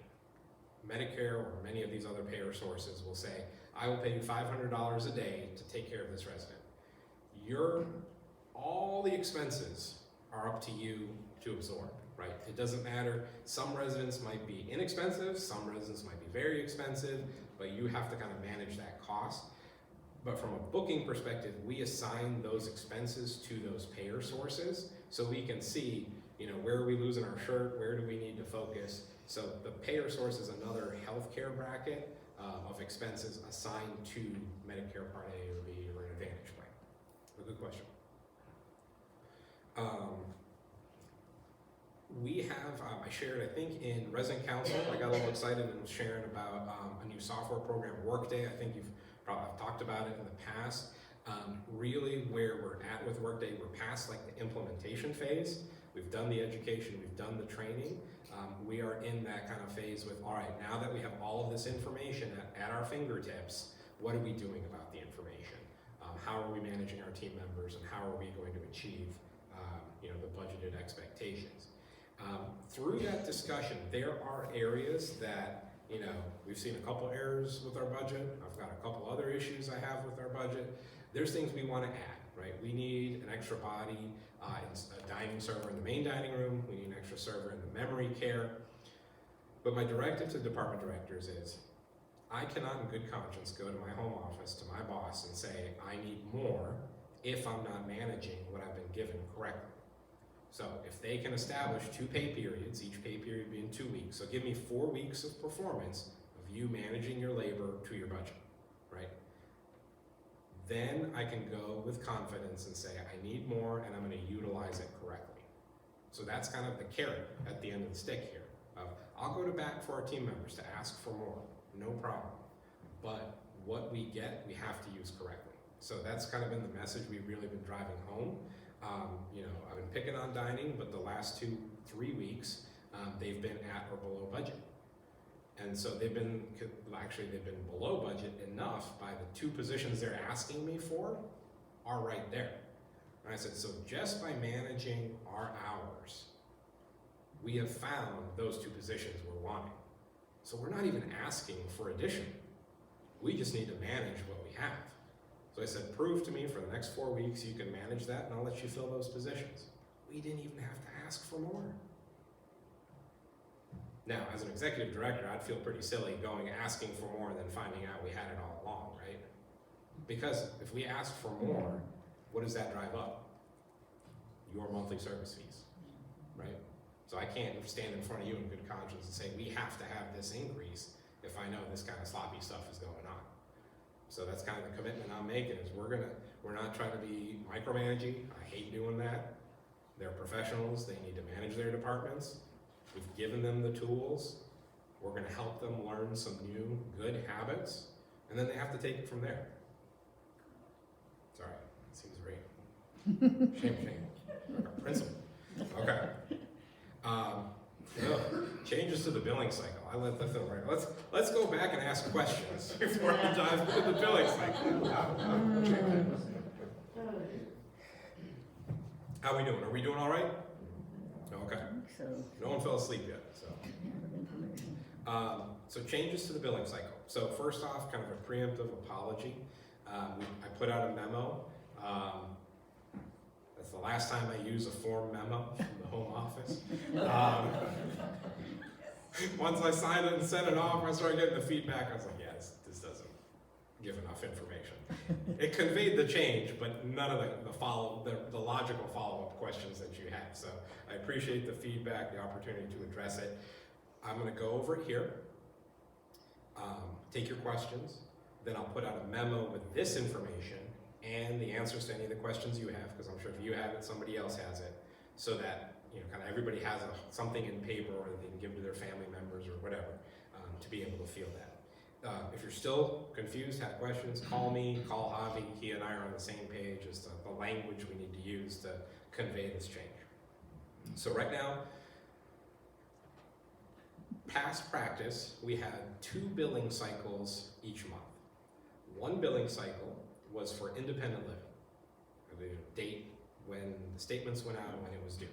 Medicare or many of these other payer sources will say, I will pay you $500 a day to take care of this resident. All the expenses are up to you to absorb, right? It doesn't matter. Some residents might be inexpensive, some residents might be very expensive, but you have to kind of manage that cost. But from a booking perspective, we assign those expenses to those payer sources so we can see, where are we losing our shirt, where do we need to focus. So the payer source is another healthcare bracket of expenses assigned to Medicare Part A or B or an Advantage plan. A good question. We have, I shared, I think in resident council, I got a little excited and was sharing about a new software program, Workday. I think you've probably talked about it in the past. Really where we're at with Workday, we're past like the implementation phase. We've done the education, we've done the training. We are in that kind of phase with, all right, now that we have all of this information at our fingertips, what are we doing about the information? How are we managing our team members and how are we going to achieve the budgeted expectations? Through that discussion, there are areas that, we've seen a couple errors with our budget. I've got a couple other issues I have with our budget. There's things we want to add, right? We need an extra body, a dining server in the main dining room. We need an extra server in the memory care. But my directive to department directors is, I cannot in good conscience go to my home office, to my boss and say, I need more if I'm not managing what I've been given correctly. So if they can establish 2 pay periods, each pay period being 2 weeks, so give me 4 weeks of performance of you managing your labor to your budget, right? Then I can go with confidence and say, I need more and I'm gonna utilize it correctly. So that's kind of the carrot at the end of the stick here. I'll go to bat for our team members to ask for more, no problem. But what we get, we have to use correctly. So that's kind of been the message we've really been driving home. I've been picking on dining, but the last 2-3 weeks, they've been at or below budget. And so they've been below budget enough by the 2 positions they're asking me for are right there. And I said, so just by managing our hours, we have found those 2 positions we're wanting. So we're not even asking for addition. We just need to manage what we have. So I said, prove to me for the next 4 weeks you can manage that and I'll let you fill those positions. We didn't even have to ask for more. Now, as an executive director, I'd feel pretty silly asking for more and then finding out we had it all along, right? Because if we ask for more, what does that drive up? Your monthly service fees, right? So I can't stand in front of you in good conscience and say, we have to have this increase if I know this kind of sloppy stuff is going on. So that's kind of the commitment I'm making is we're not trying to be micromanaging. I hate doing that. They're professionals, they need to manage their departments. We've given them the tools. We're gonna help them learn some new good habits, and then they have to take it from there. Sorry, it seems great. Shame. Principle. Okay. Ugh, changes to the billing cycle. I let that thing right. Let's go back and ask questions before we dive into the billing cycle. How we doing? Are we doing all right? Okay. So, No one fell asleep yet, so. information. So changes to the billing cycle. So first off, kind of a preemptive apology. I put out a memo. That's the last time I use a form memo from the home office. Once I signed it and sent it off, I started getting the feedback. I was like, yeah, this doesn't give enough information. It conveyed the change, but none of the logical follow-up questions that you had. So I appreciate the feedback, the opportunity to address it. I'm going to go over it here, take your questions, then I'll put out a memo with this information and the answers to any of the questions you have, because I'm sure if you have it, somebody else has it, so that kind of everybody has something in paper or they can give to their family members or whatever, to be able to feel that. If you're still confused, have questions, call me, call Javi. He and I are on the same page as to the language we need to use to convey this change. So right now, past practice, we had 2 billing cycles each month. One billing cycle was for independent living, the date when the statements went out and when it was due.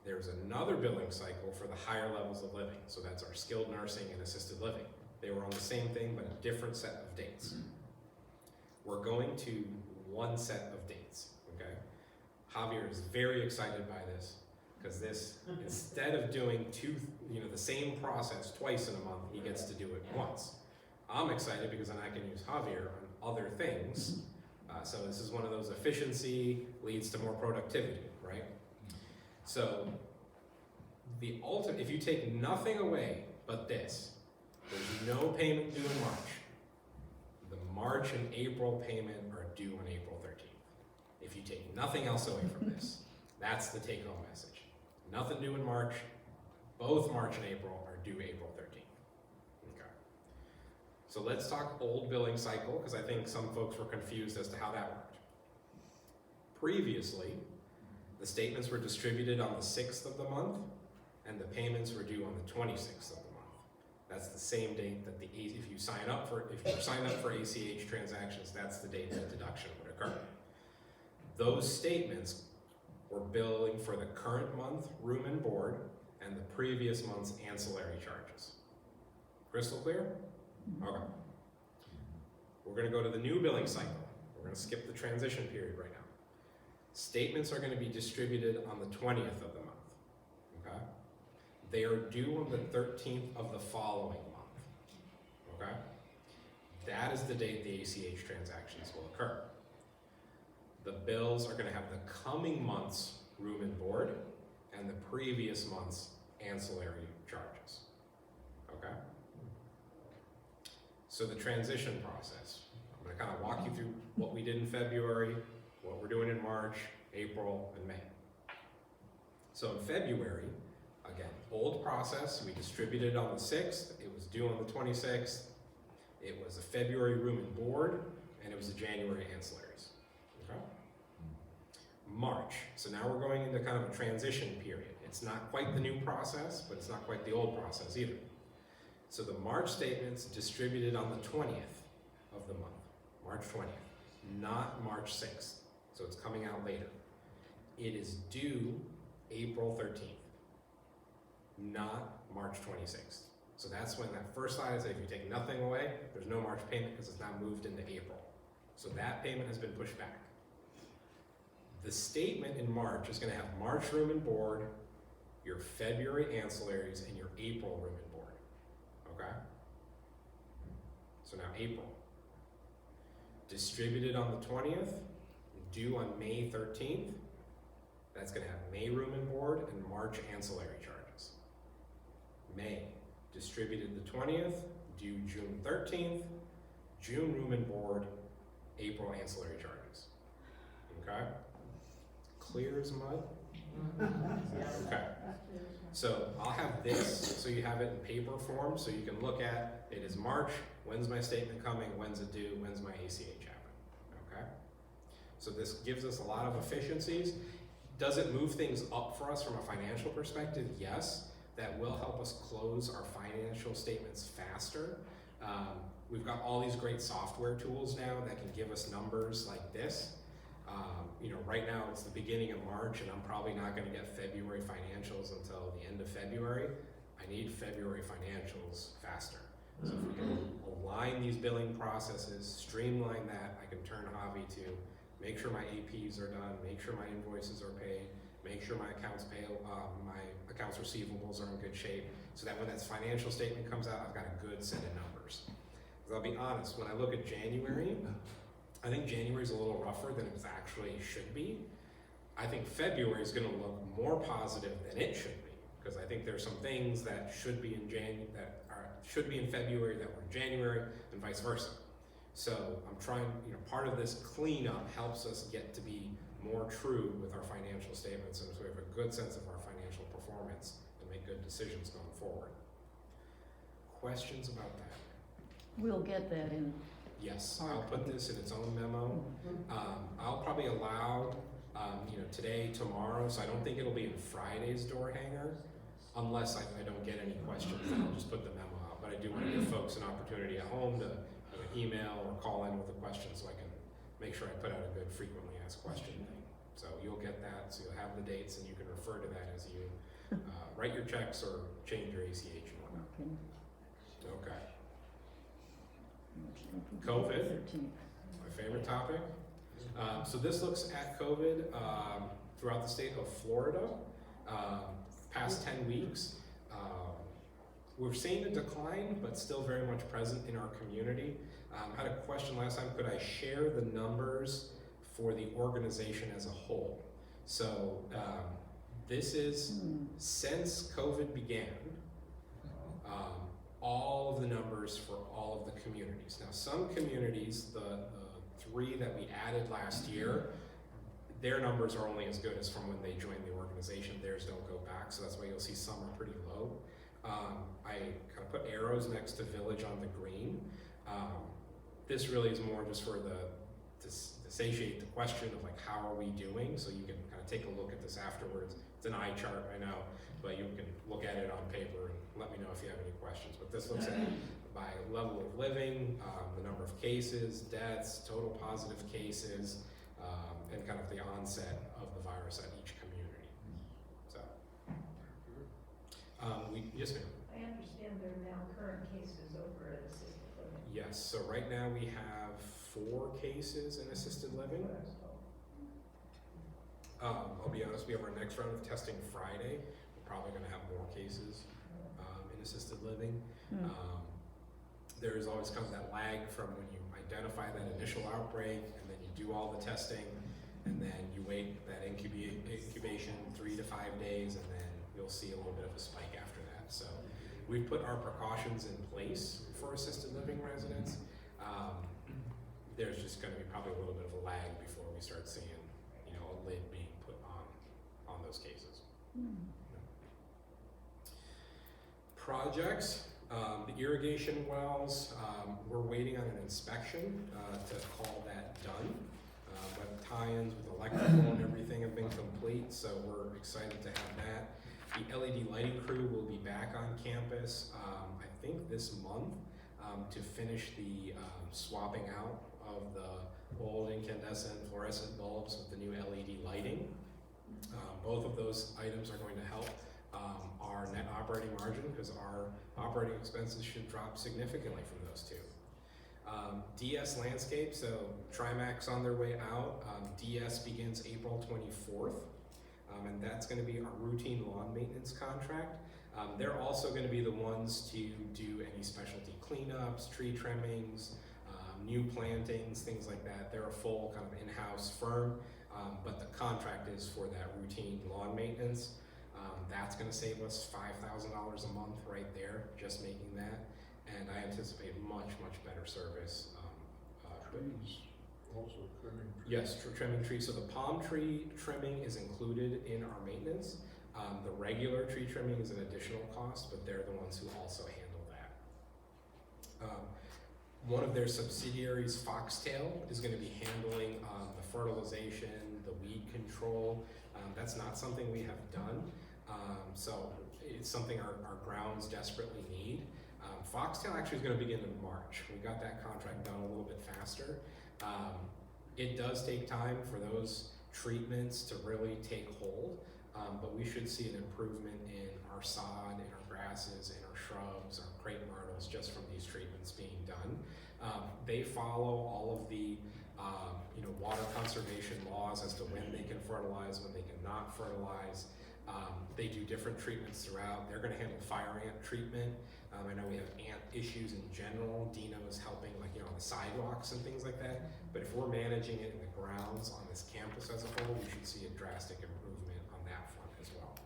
There was another billing cycle for the higher levels of living, so that's our skilled nursing and assisted living. They were on the same thing, but a different set of dates. We're going to one set of dates, okay? Javier is very excited by this, because this, instead of doing the same process twice in a month, he gets to do it once. I'm excited because then I can use Javier on other things. So this is one of those efficiency leads to more productivity, right? So if you take nothing away but this, there's no payment due in March. The March and April payment are due on April 13th. If you take nothing else away from this, that's the take-home message. Nothing due in March. Both March and April are due April 13th. Okay. So let's talk old billing cycle, because I think some folks were confused as to how that worked. Previously, the statements were distributed on the 6th of the month, and the payments were due on the 26th of the month. That's the same date that if you sign up for ACH transactions, that's the date that deduction would occur. Those statements were billing for the current month room and board and the previous month's ancillary charges. Crystal clear? Okay. We're going to go to the new billing cycle. We're going to skip the transition period right now. Statements are going to be distributed on the 20th of the month. Okay? They are due on the 13th of the following month. Okay? That is the date the ACH transactions will occur. The bills are going to have the coming month's room and board and the previous month's ancillary charges. Okay? So the transition process. I'm going to kind of walk you through what we did in February, what we're doing in March, April, and May. So in February, again, old process, we distributed on the 6th, it was due on the 26th, it was a February room and board, and it was a January ancillaries. Okay? March, so now we're going into kind of a transition period. It's not quite the new process, but it's not quite the old process either. So the March statements distributed on the 20th of the month, March 20th, not March 6th. So it's coming out later. It is due April 13th, not March 26th. So that's when that first slide is, if you take nothing away, there's no March payment because it's now moved into April. So that payment has been pushed back. The statement in March is going to have March room and board, your February ancillaries, and your April room and board. Okay? So now April. Distributed on the 20th, due on May 13th. That's going to have May room and board and March ancillary charges. May, distributed the 20th, due June 13th, June room and board, April ancillary charges. Okay? Clear as mud? Okay. So I'll have this, so you have it in paper form, so you can look at, it is March, when's my statement coming, when's it due, when's my ACH happening, okay? So this gives us a lot of efficiencies. Does it move things up for us from a financial perspective? Yes, that will help us close our financial statements faster. We've got all these great software tools now that can give us numbers like this. Right now it's the beginning of March and I'm probably not gonna get February financials until the end of February. I need February financials faster. So if we can align these billing processes, streamline that, I can turn Javi to make sure my APs are done, make sure my invoices are paid, make sure my accounts receivables are in good shape, so that when that financial statement comes out, I've got a good set of numbers. Because I'll be honest, when I look at January, I think January is a little rougher than it actually should be. I think February is going to look more positive than it should be, because I think there's some things that should be in February that were in January, and vice versa. So I'm trying, part of this cleanup helps us get to be more true with our financial statements, and so we have a good sense of our financial performance and make good decisions going forward. Questions about that? We'll get that in. Yes, I'll put this in its own memo. I'll probably allow, today, tomorrow, so I don't think it'll be in Friday's door hanger, unless I don't get any questions, then I'll just put the memo out. But I do want to give folks an opportunity at home to email or call in with a question so I can make sure I put out a good frequently asked question thing. So you'll get that, so you'll have the dates and you can refer to that as you write your checks or change your ACH and whatnot. Okay. COVID, my favorite topic. So this looks at COVID throughout the state of Florida, past 10 weeks. We're seeing a decline, but still very much present in our community. I had a question last time, could I share the numbers for the organization as a whole? So this is, since COVID began, all of the numbers for all of the communities. Now some communities, the 3 that we added last year, their numbers are only as good as from when they joined the organization. Theirs don't go back, so that's why you'll see some are pretty low. I kind of put arrows next to village on the green. This really is more just for to satiate the question of like, how are we doing? So you can kind of take a look at this afterwards. It's an eye chart, I know, but you can look at it on paper and let me know if you have any questions. But this looks at by level of living, the number of cases, deaths, total positive cases, and kind of the onset of the virus at each community. So, yes ma'am. I understand there are now current cases over at assisted living. Yes, so right now we have 4 cases in assisted living. I'll be honest, we have our next round of testing Friday. We're probably gonna have more cases in assisted living. There's always comes that lag from when you identify that initial outbreak and then you do all the testing and then you wait that incubation 3 to 5 days and then you'll see a little bit of a spike after that. So we've put our precautions in place for assisted living residents. There's just gonna be probably a little bit of a lag before we start seeing, a lid being put on those cases. Projects, the irrigation wells, we're waiting on an inspection to call that done. But tie-ins with electrical and everything have been complete, so we're excited to have that. The LED lighting crew will be back on campus, I think this month, to finish the swapping out of the old incandescent fluorescent bulbs with the new LED lighting. Both of those items are going to help our net operating margin because our operating expenses should drop significantly from those 2. DS Landscape, so Trimax on their way out. DS begins April 24th, and that's going to be our routine lawn maintenance contract. They're also going to be the ones to do any specialty cleanups, tree trimmings, new plantings, things like that. They're a full kind of in-house firm, but the contract is for that routine lawn maintenance. That's going to save us $5,000 a month right there, just making that. And I anticipate much, much better service. Trees, also trimming trees. Yes, trimming trees. So the palm tree trimming is included in our maintenance. The regular tree trimming is an additional cost, but they're the ones who also handle that. One of their subsidiaries, Foxtail, is going to be handling the fertilization, the weed control. That's not something we have done. So it's something our grounds desperately need. Foxtail actually is gonna begin in March. We got that contract done a little bit faster. It does take time for those treatments to really take hold, but we should see an improvement in our sod, in our grasses, in our shrubs, our crepe myrtles, just from these treatments being done. They follow all of the water conservation laws as to when they can fertilize, when they cannot fertilize. They do different treatments throughout. They're gonna handle fire ant treatment. I know we have ant issues in general. Dino is helping on the sidewalks and things like that. But if we're managing it in the grounds on this campus as a whole, we should see a drastic improvement on that front as well.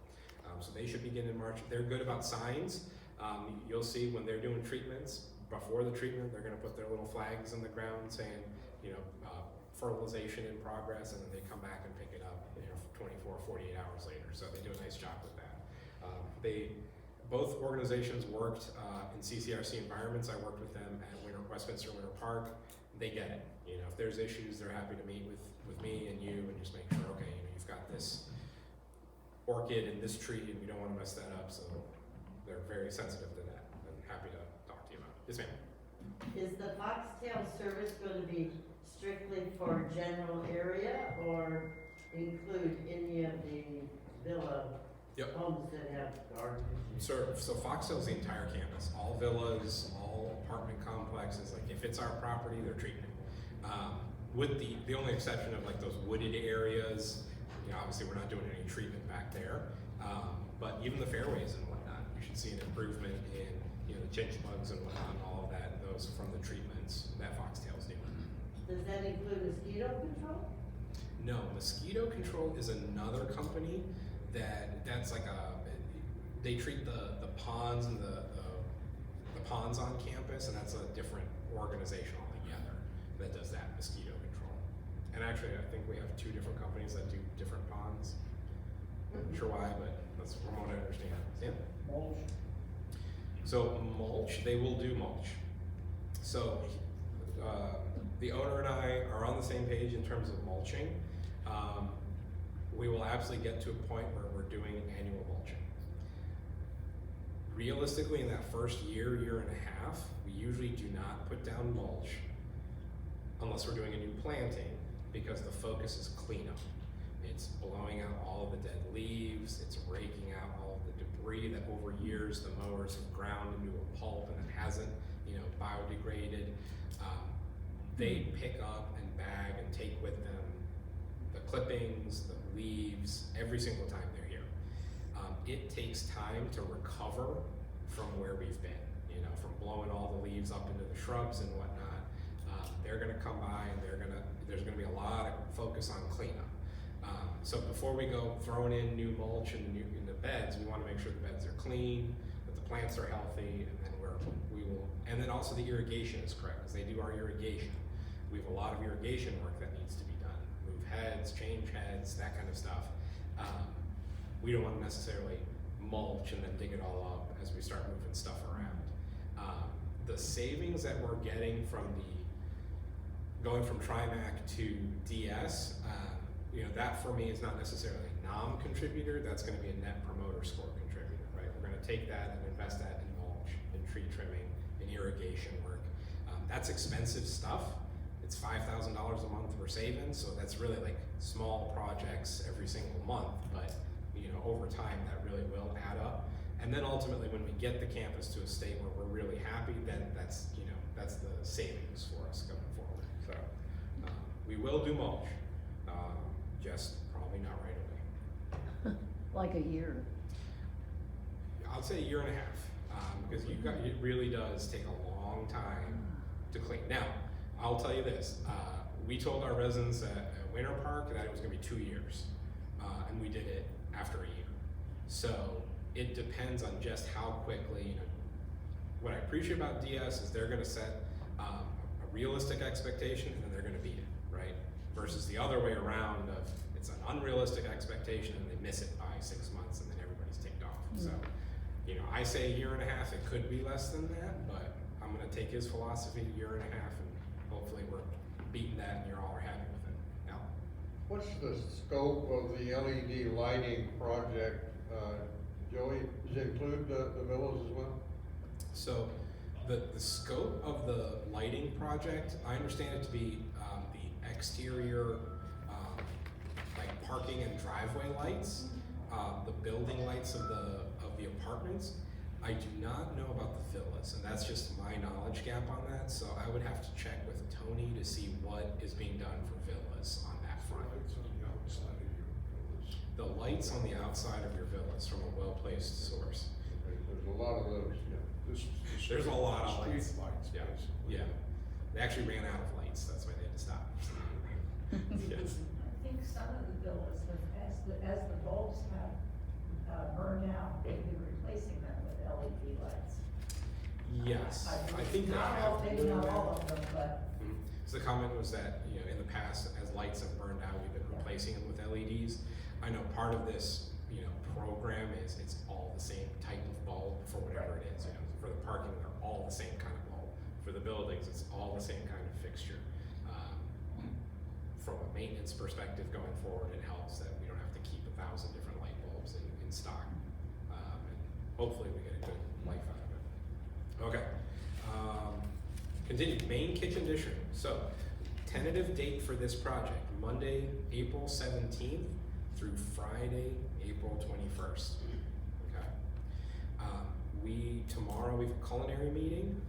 So they should begin in March. They're good about signs. You'll see when they're doing treatments, before the treatment, they're gonna put their little flags in the ground saying, fertilization in progress, and then they come back and pick it up, 24, 48 hours later. So they do a nice job with that. Both organizations worked in CCRC environments. I worked with them at Westminster Winter Park. They get it. If there's issues, they're happy to meet with me and you and just make sure, okay, you've got this orchid and this tree and we don't want to mess that up. So they're very sensitive to that and happy to talk to you about it. Yes, ma'am. Is the Foxtail service going to be strictly for general area or include any of the villa Yep. homes that have gardens? So Foxtail is the entire campus, all villas, all apartment complexes. Like if it's our property, they're treating it. With the only exception of like those wooded areas, obviously we're not doing any treatment back there. But even the fairways and whatnot, you should see an improvement in the chinch bugs and whatnot, and all of that. Those from the treatments that Foxtail's doing. Does that include mosquito control? No, mosquito control is another company that's like they treat the ponds and the ponds on campus, and that's a different organization altogether that does that mosquito control. And actually, I think we have 2 different companies that do different ponds. I'm not sure why, but that's from what I understand. Yeah. Mulch. So mulch, they will do mulch. So the owner and I are on the same page in terms of mulching. We will absolutely get to a point where we're doing annual mulching. Realistically, in that first year and a half, we usually do not put down mulch unless we're doing a new planting, because the focus is cleanup. It's blowing out all of the dead leaves, it's raking out all of the debris that over years the mowers have ground into a pulp and it hasn't, biodegraded. They pick up and bag and take with them the clippings, the leaves, every single time they're here. It takes time to recover from where we've been, from blowing all the leaves up into the shrubs and whatnot. They're gonna come by and there's gonna be a lot of focus on cleanup. So before we go throwing in new mulch in the beds, we wanna make sure the beds are clean, that the plants are healthy, and then and then also the irrigation is correct, because they do our irrigation. We have a lot of irrigation work that needs to be done. Move heads, change heads, that kind of stuff. We don't want to necessarily mulch and then dig it all up as we start moving stuff around. The savings that we're getting from going from TriMac to DS, that for me is not necessarily a non-contributor, that's going to be a net promoter score contributor, right? We're going to take that and invest that in mulch, in tree trimming, in irrigation work. That's expensive stuff. It's $5,000 a month we're saving, so that's really like small projects every single month, but over time that really will add up. And then ultimately when we get the campus to a state where we're really happy, then that's the savings for us going forward. So we will do mulch, just probably not right away. Like a year. I'll say a year and a half, because it really does take a long time to clean. Now, I'll tell you this, we told our residents at Winter Park that it was gonna be 2 years, and we did it after a year. So it depends on just how quickly, what I appreciate about DS is they're gonna set a realistic expectation and then they're gonna beat it, right? Versus the other way around of it's an unrealistic expectation and they miss it by 6 months and then everybody's ticked off. So, I say a year and a half, it could be less than that, but I'm gonna take his philosophy, a year and a half, and hopefully we're beating that and you're all happy with it. Now, What's the scope of the LED lighting project? Joey, does it include the villas as well? So the scope of the lighting project, I understand it to be the exterior, like parking and driveway lights, the building lights of the apartments. I do not know about the villas, and that's just my knowledge gap on that, so I would have to check with Tony to see what is being done for villas on that front. Lights on the outside of your villas. The lights on the outside of your villas from a well-placed source. Okay, there's a lot of those, yeah. There's a lot of street lights. lights, Yeah. basically. Yeah, they actually ran out of lights, that's why they had to stop. Yes. I think some of the villas have, as the bulbs have burned out, they've been replacing them with LED lights. Yes, I believe. think they Not all, have been maybe doing not that. all of them, but Mhm. So the comment was that, you know, in the past, as lights have burned out, we've been replacing them with LEDs. I know part of this, you know, program is it's all the same type of bulb for whatever it is, you know, for the parking, they're all the same kind of bulb. For the buildings, it's all the same kind of fixture. From a maintenance perspective going forward, it helps that we don't have to keep 1,000 different light bulbs in stock. And hopefully we get a good life out of it. Okay. Continue, main kitchen addition. So, tentative date for this project, Monday, April 17th through Friday, April 21st. Okay. Tomorrow we have a culinary meeting.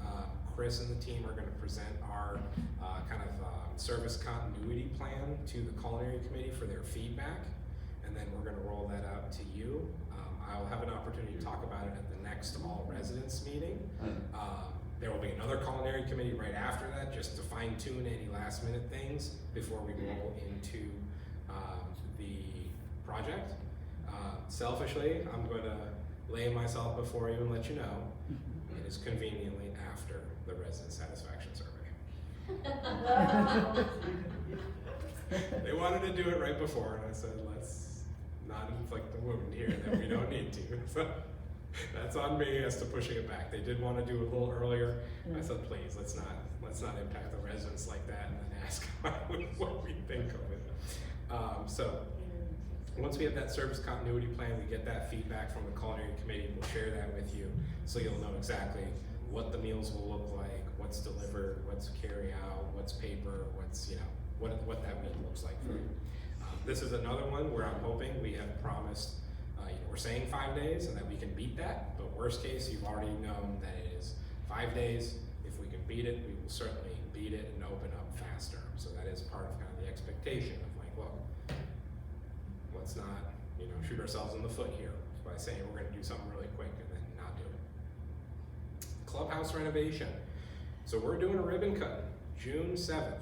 Chris and the team are gonna present our service continuity plan to the culinary committee for their feedback, and then we're gonna roll that out to you. I'll have an opportunity to talk about it at the next all residents meeting. There will be another culinary committee right after that, just to fine tune any last minute things before we roll into the project. Selfishly, I'm gonna lay myself before you and let you know it is conveniently after the resident satisfaction survey. They wanted to do it right before, and I said, let's not inflict the wound here that we don't need to. So that's on me as to pushing it back. They did want to do it a little earlier. I said, please, let's not impact the residents like that and then ask what we think of it. So once we have that service continuity plan, we get that feedback from the culinary committee, we'll share that with you, so you'll know exactly what the meals will look like, what's delivered, what's carry out, what's paper, what's, you know, what that meal looks like for you. This is another one where I'm hoping we have promised, you know, we're saying 5 days and that we can beat that, but worst case, you've already known that it is 5 days. If we can beat it, we will certainly beat it and open up faster. So that is part of kind of the expectation of like, look, let's not, you know, shoot ourselves in the foot here by saying we're gonna do something really quick and then not do it. Clubhouse renovation. So we're doing a ribbon cut, June 7th,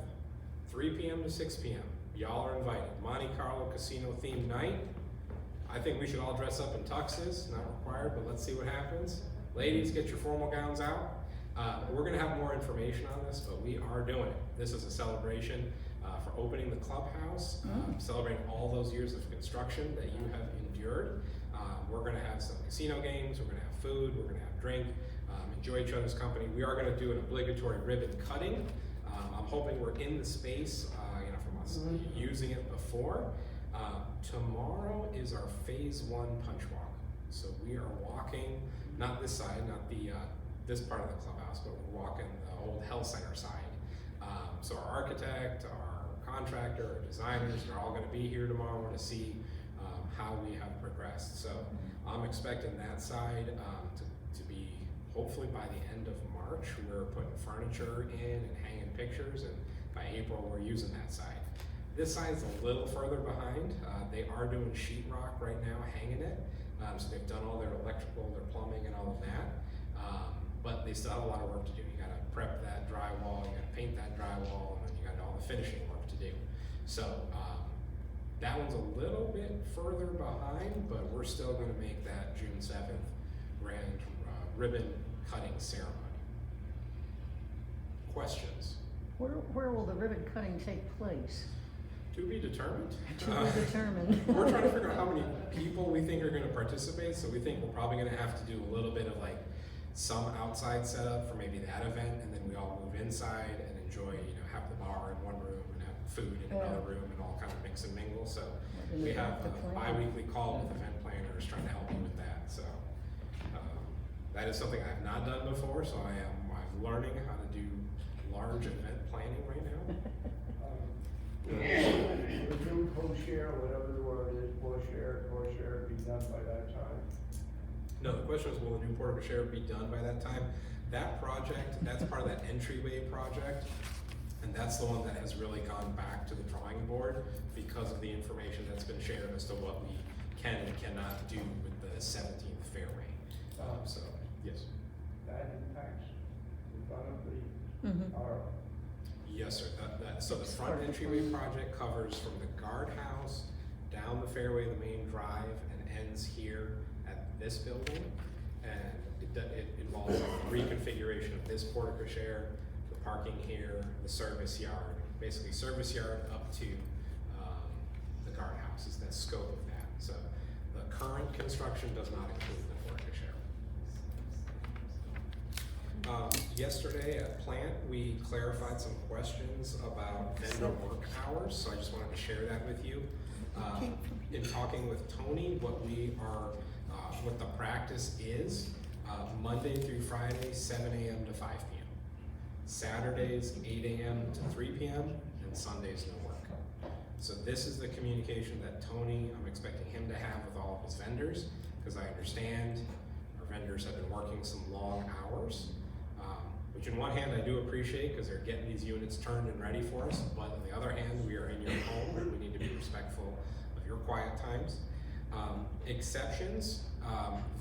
3 p.m. to 6 p.m. Y'all are invited. Monte Carlo Casino themed night. I think we should all dress up in tuxes, not required, but let's see what happens. Ladies, get your formal gowns out. We're gonna have more information on this, but we are doing it. This is a celebration for opening the clubhouse, celebrating all those years of construction that you have endured. We're gonna have some casino games, we're gonna have food, we're gonna have drink, enjoy each other's company. We are gonna do an obligatory ribbon cutting. I'm hoping we're in the space, you know, from us using it before. Tomorrow is our phase 1 punch walk. So we are walking, not this side, not the this part of the clubhouse, but we're walking the old health center side. So our architect, our contractor, our designers, they're all gonna be here tomorrow to see how we have progressed. So I'm expecting that side to be hopefully by the end of March. We're putting furniture in and hanging pictures, and by April we're using that side. This side's a little further behind. They are doing sheetrock right now, hanging it. So they've done all their electrical, their plumbing, and all of that. But they still have a lot of work to do. You gotta prep that drywall, you gotta paint that drywall, and then you got all the finishing work to do. So that one's a little bit further behind, but we're still gonna make that June 7th grand ribbon cutting ceremony. Questions? Where will the ribbon cutting take place? To be determined. To be determined. We're trying to figure out how many people we think are gonna participate, so we think we're probably gonna have to do a little bit of like some outside setup for maybe that event, and then we all move inside and enjoy, you know, have the bar in one room and have food in another room and all kind of mix and mingle. So we have a bi-weekly call with event planners trying to help me with that. So that is something I have not done before, so I'm learning how to do large event planning right now. The new co-share, whatever the word is, co-share be done by that time. No, the question was, will the new portable share be done by that time? That project, that's part of that entryway project, and that's the one that has really gone back to the drawing board because of the information that's been shared as to what we can and cannot do with the 17th fairway. So, yes. That impacts the front of the, Mhm. our, Yes, sir. So the front entryway project covers from the guardhouse down the fairway, the main drive, and ends here at this building. And it involves a reconfiguration of this portico share, the parking here, the service yard, basically service yard up to the guardhouse is the scope of that. So the current construction does not include the portico share. Yesterday at Plant, we clarified some questions about vendor work hours, so I just wanted to share that with you. In talking with Tony, what the practice is, Monday through Friday, 7 a.m. to 5 p.m. Saturdays, 8 a.m. to 3 p.m., and Sundays, no work. So this is the communication that Tony, I'm expecting him to have with all of his vendors, because I understand our vendors have been working some long hours. Which in one hand I do appreciate because they're getting these units turned and ready for us, but on the other hand, we are in your home and we need to be respectful of your quiet times. Exceptions,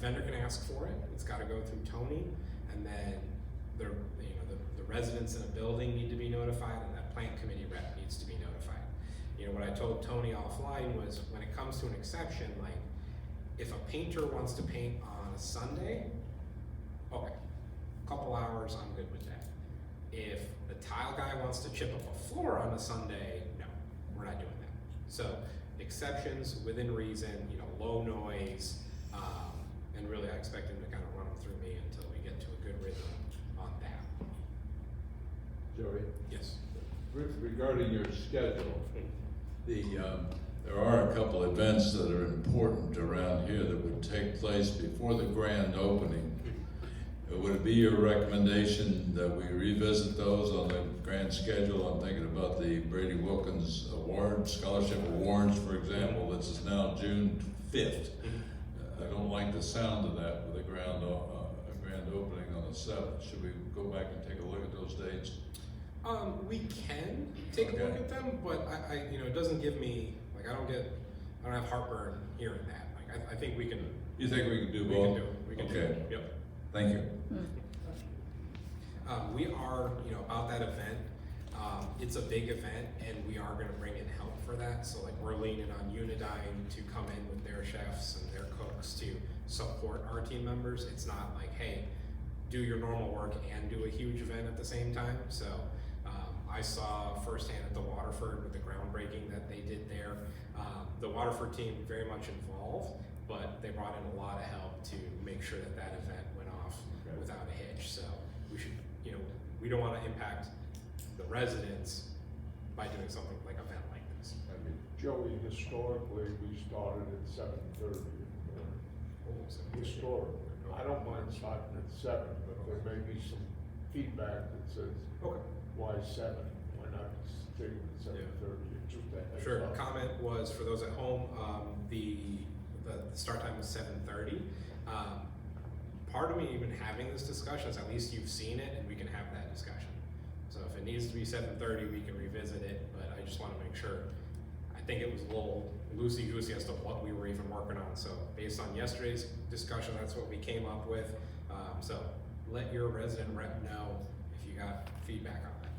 vendor can ask for it. It's got to go through Tony, and then the residents in a building need to be notified, and that plant committee rep needs to be notified. What I told Tony offline was when it comes to an exception, like if a painter wants to paint on a Sunday, okay. Couple hours, I'm good with that. If the tile guy wants to chip up a floor on a Sunday, no, we're not doing that. So exceptions within reason, low noise, and really I expect him to kind of run them through me until we get to a good rhythm on that. Joey, Yes. regarding your schedule, There are a couple events that are important around here that would take place before the grand opening. Would it be your recommendation that we revisit those on the grand schedule? I'm thinking about the Brady Wilkins Award, Scholarship Awards, for example. This is now June 5th. I don't like the sound of that with a grand opening on the 7th. Should we go back and take a look at those dates? We can take a look at them, but I it doesn't give me, I don't have heartburn hearing that. I think we can. You think we can do We both? can do it. We can do it. Yep. Thank you. We are, about that event. It's a big event, and we are going to bring in help for that. So, we're leaning on Unidyne to come in with their chefs and their cooks to support our team members. It's not like, hey, do your normal work and do a huge event at the same time. So, I saw firsthand at the Waterford with the groundbreaking that they did there. The Waterford team very much involved, but they brought in a lot of help to make sure that that event went off without a hitch. So we should, we don't want to impact the residents by doing something like an event like this. Joey, historically, we started at 7:30 in the morning. Historically, I don't mind starting at 7, but there may be some feedback that says, Okay. why 7? Why not sticking at 7:30? Just a heads Sure. up. Comment was for those at home. The start time was 7:30. Part of me even having this discussion is at least you've seen it and we can have that discussion. So if it needs to be 7:30, we can revisit it. But I just want to make sure. I think it was a little loosey-goosey as to what we were even working on. So based on yesterday's discussion, that's what we came up with. So let your resident rep know if you got feedback on that.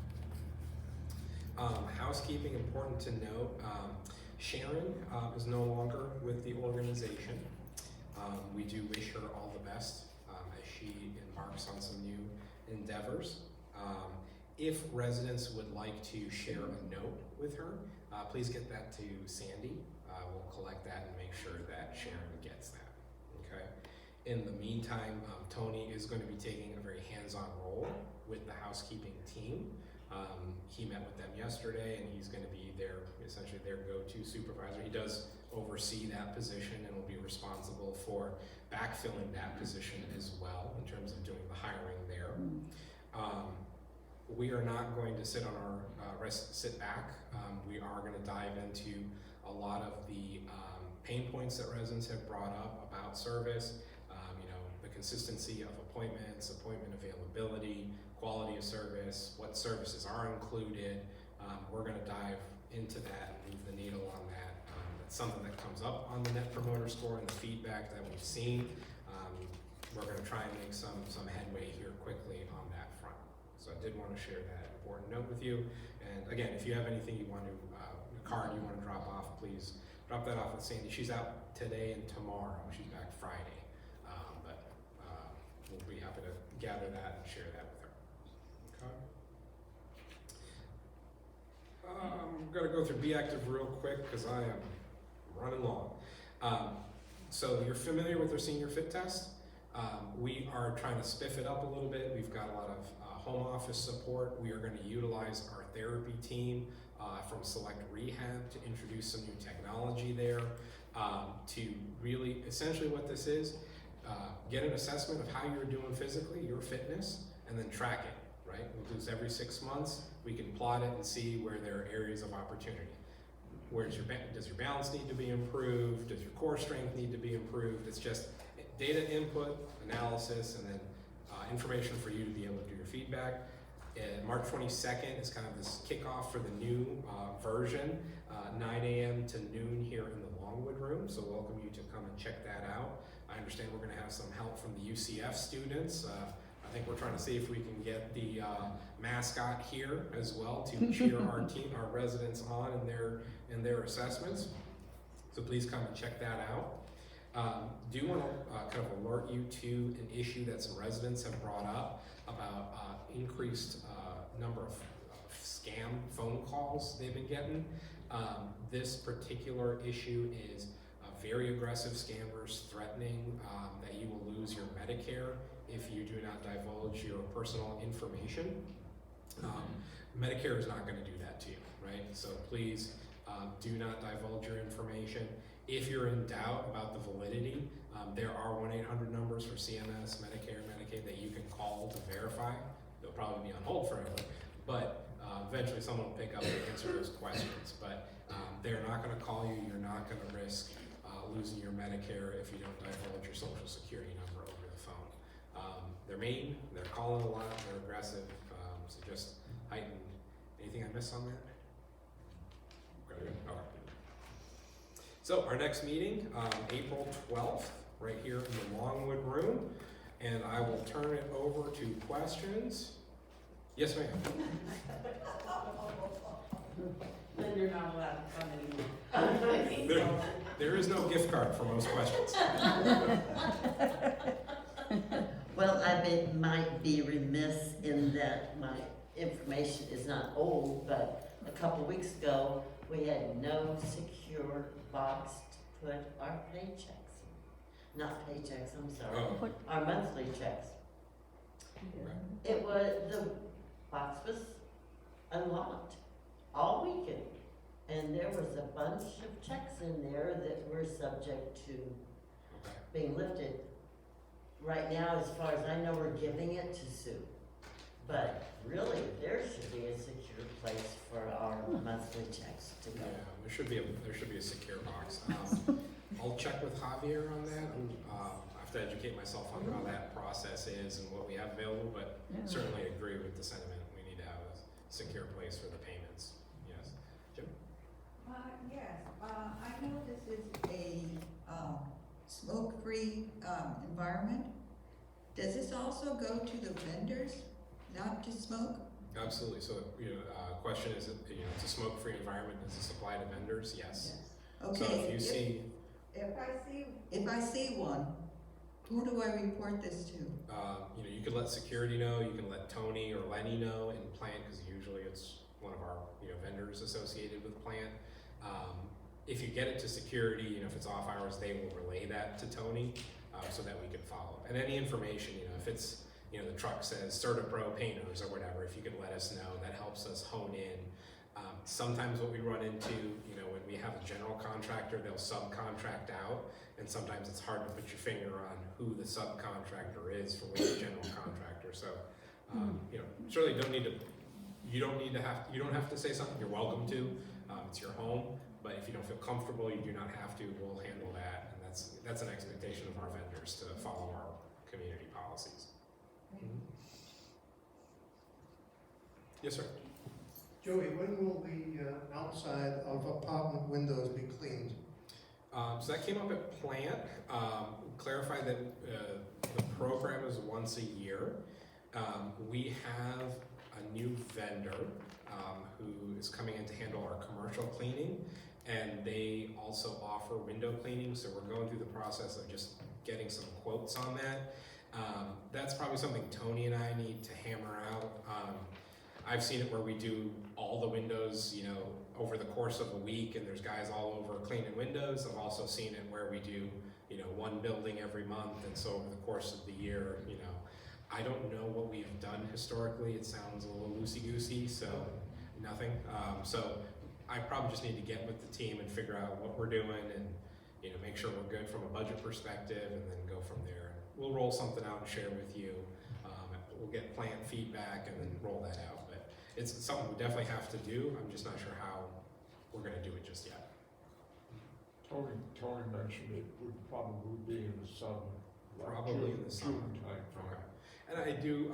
Housekeeping, important to note, Sharon is no longer with the organization. We do wish her all the best as she embarks on some new endeavors. If residents would like to share a note with her, please get that to Sandy. We'll collect that and make sure that Sharon gets that, okay? In the meantime, Tony is going to be taking a very hands-on role with the housekeeping team. He met with them yesterday, and he's gonna be essentially their go-to supervisor. He does oversee that position and will be responsible for backfilling that position as well in terms of doing the hiring there. We are not going to sit back. We are gonna dive into a lot of the pain points that residents have brought up about service, the consistency of appointments, appointment availability, quality of service, what services are included. We're gonna dive into that and move the needle on that. It's something that comes up on the Net Promoter Score and the feedback that we've seen. We're gonna try and make some headway here quickly on that front. So I did wanna share that important note with you. And again, if you have anything you want to, a card you wanna drop off, please drop that off with Sandy. She's out today and tomorrow. She's back Friday. We'll be happy to gather that and share that with her. Okay. I'm gonna go through Be Active real quick because I am running long. So you're familiar with our Senior Fit Test. We are trying to spiff it up a little bit. We've got a lot of home office support. We are going to utilize our therapy team from Select Rehab to introduce some new technology there to really, essentially what this is, get an assessment of how you're doing physically, your fitness, and then track it, right? We'll do this every 6 months. We can plot it and see where there are areas of opportunity. Does your balance need to be improved? Does your core strength need to be improved? It's just data input, analysis, and then information for you to be able to do your feedback. March 22nd is kind of this kickoff for the new version, 9 a.m. to noon here in the Longwood room. So welcome you to come and check that out. I understand we're going to have some help from the UCF students. I think we're trying to see if we can get the mascot here as well to cheer our team, our residents on in their assessments. So please come and check that out. Do want to kind of alert you to an issue that some residents have brought up about increased number of scam phone calls they've been getting. This particular issue is very aggressive scammers threatening that you will lose your Medicare if you do not divulge your personal information. Medicare is not going to do that to you, right? So please do not divulge your information. If you're in doubt about the validity, there are 1-800 numbers for CMS, Medicare, Medicaid that you can call to verify. They'll probably be on hold forever, but eventually someone will pick up and answer those questions. But they're not going to call you. You're not going to risk losing your Medicare if you don't divulge your Social Security number over the phone. They're mean, they're calling a lot, they're aggressive, so just heighten. Anything I missed on that? Okay. So our next meeting, April 12th, right here in the Longwood room, and I will turn it over to questions. Yes, ma'am. Then you're not allowed to come anymore. There is no gift card for most questions. Well, I might be remiss in that my information is not old, but a couple weeks ago, we had no secure box to put our paychecks in. Not paychecks, I'm sorry, Oh. our monthly checks. It was, the box was unlocked all weekend. And there was a bunch of checks in there that were subject to Okay. being lifted. Right now, as far as I know, we're giving it to Sue. But really, there should be a secure place for our monthly checks to go. Yeah, there should be a secure box. I'll check with Javier on that. I have to educate myself on how that process is and what we have available, but certainly agree with the sentiment. We need to have a secure place for the payments. Yes. Jim? Yes, I know this is a smoke-free environment. Does this also go to the vendors, not to smoke? Absolutely. So, question is, it's a smoke-free environment. Does this apply to vendors? Yes. So Okay. if you see, If I see one, who do I report this to? you can let security know. You can let Tony or Lenny know in plant because usually it's one of our vendors associated with plant. If you get it to security, if it's off hours, they will relay that to Tony so that we can follow up. And any information, if it's the truck says CertaPro painters or whatever, if you could let us know, that helps helps us hone in. Sometimes what we run into, when we have a general contractor, they'll subcontract out, and sometimes it's hard to put your finger on who the subcontractor is for which general contractor. So, certainly you don't have to say something. You're welcome to. It's your home, but if you don't feel comfortable, you do not have to. We'll handle that, and that's an expectation of our vendors to follow our community policies. Yes, sir. Joey, when will the outside of apartment windows be cleaned? So that came up at plant. Clarify that the program is once a year. We have a new vendor who is coming in to handle our commercial cleaning, and they also offer window cleaning. So we're going through the process of just getting some quotes on that. That's probably something Tony and I need to hammer out. I've seen it where we do all the windows, over the course of a week, and there's guys all over cleaning windows. I've also seen it where we do, one building every month, and so over the course of the year, I don't know what we've done historically. It sounds a little loosey-goosey, so nothing. So I probably just need to get with the team and figure out what we're doing and, make sure we're good from a budget perspective, and then go from there. We'll roll something out and share with you. We'll get plant feedback and then roll that out. But it's something we definitely have to do. I'm just not sure how we're going to do it just yet. Tony mentioned it would probably be in the summer. Like Probably in the summer. June timeframe. Okay. And I do,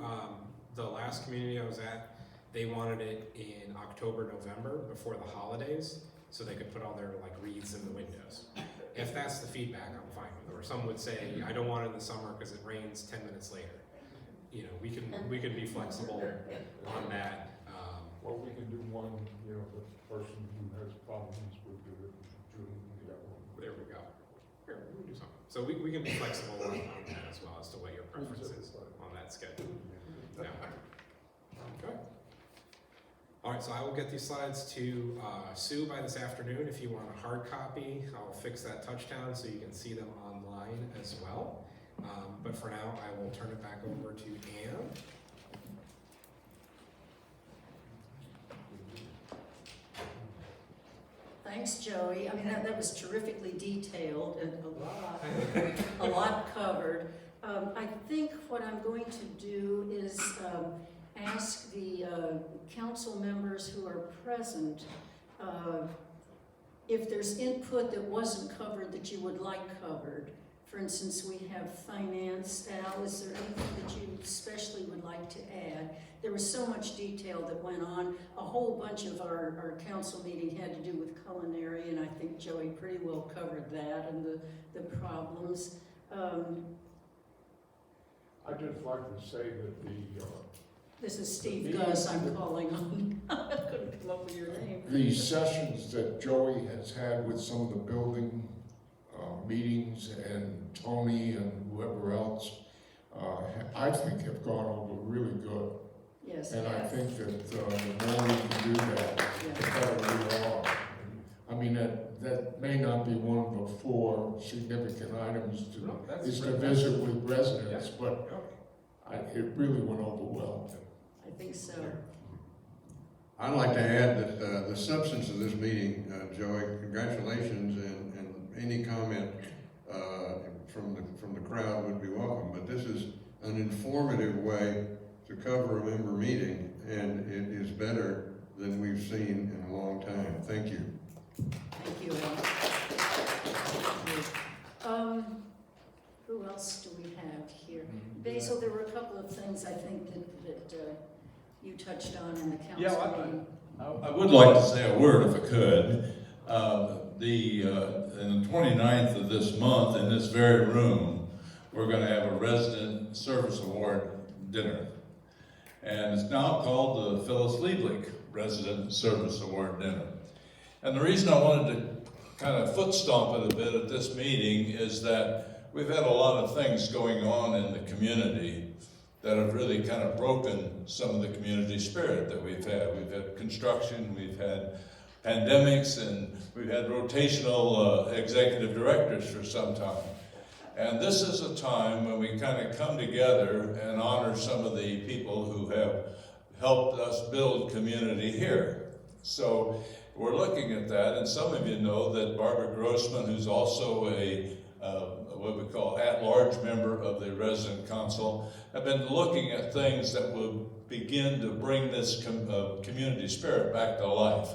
the last community I was at, they wanted it in October, November, before the holidays, so they could put all their wreaths in the windows. If that's the feedback, I'm fine with it. Or some would say, I don't want it in the summer because it rains 10 minutes later. We can be flexible on that. Well, we can do one, the person who has problems with it in June, get one. There we go. Here, we can do something. So we can be flexible on that as well as to what your preference is on that schedule. Yeah. Okay. All right, so I will get these slides to Sue by this afternoon. If you want a hard copy, I'll fix that touchdown so you can see them online as well. But for now, I will turn it back over to Ann. Thanks, Joey. I mean, that was terrifically detailed and a lot covered. I think what I'm going to do is ask the council members who are present if there's input that wasn't covered that you would like covered. For instance, we have finance. Al, is there anything that you especially would like to add? There was so much detail that went on. A whole bunch of our council meeting had to do with culinary, and I think Joey pretty well covered that and the problems. I'd just like to say that This is Steve Gus I'm calling on. I couldn't come up with your name. the sessions that Joey has had with some of the building meetings and Tony and whoever else, I think have gone over really good. Yes. And I think that the more we can do that, the better we are. I mean, that may not be one of the 4 significant items is to visit with residents, but it really went over well. I think so. I'd like to add that the substance of this meeting, Joey, congratulations, and any comment from the crowd would be welcome. But this is an informative way to cover a member meeting, and it is better than we've seen in a long time. Thank you. Thank you, Al. Who else do we have here? Basil, there were a couple of things I think that you touched on in the council meeting. I would like to say a word if I could. In the 29th of this month, in this very room, we're going to have a Resident Service Award dinner. And it's now called the Phyllis Lieblich Resident Service Award Dinner. And the reason I wanted to kind of foot stomp it a bit at this meeting is that we've had a lot of things going on in the community that have really kind of broken some of the community spirit that we've had. We've had construction, we've had pandemics, and we've had rotational executive directors for some time. And this is a time when we kind of come together and honor some of the people who have helped us build community here. So we're looking at that, and some of you know that Barbara Grossman, who's also a what we call at-large member of the resident council, have been looking at things that will begin to bring this community spirit back to life.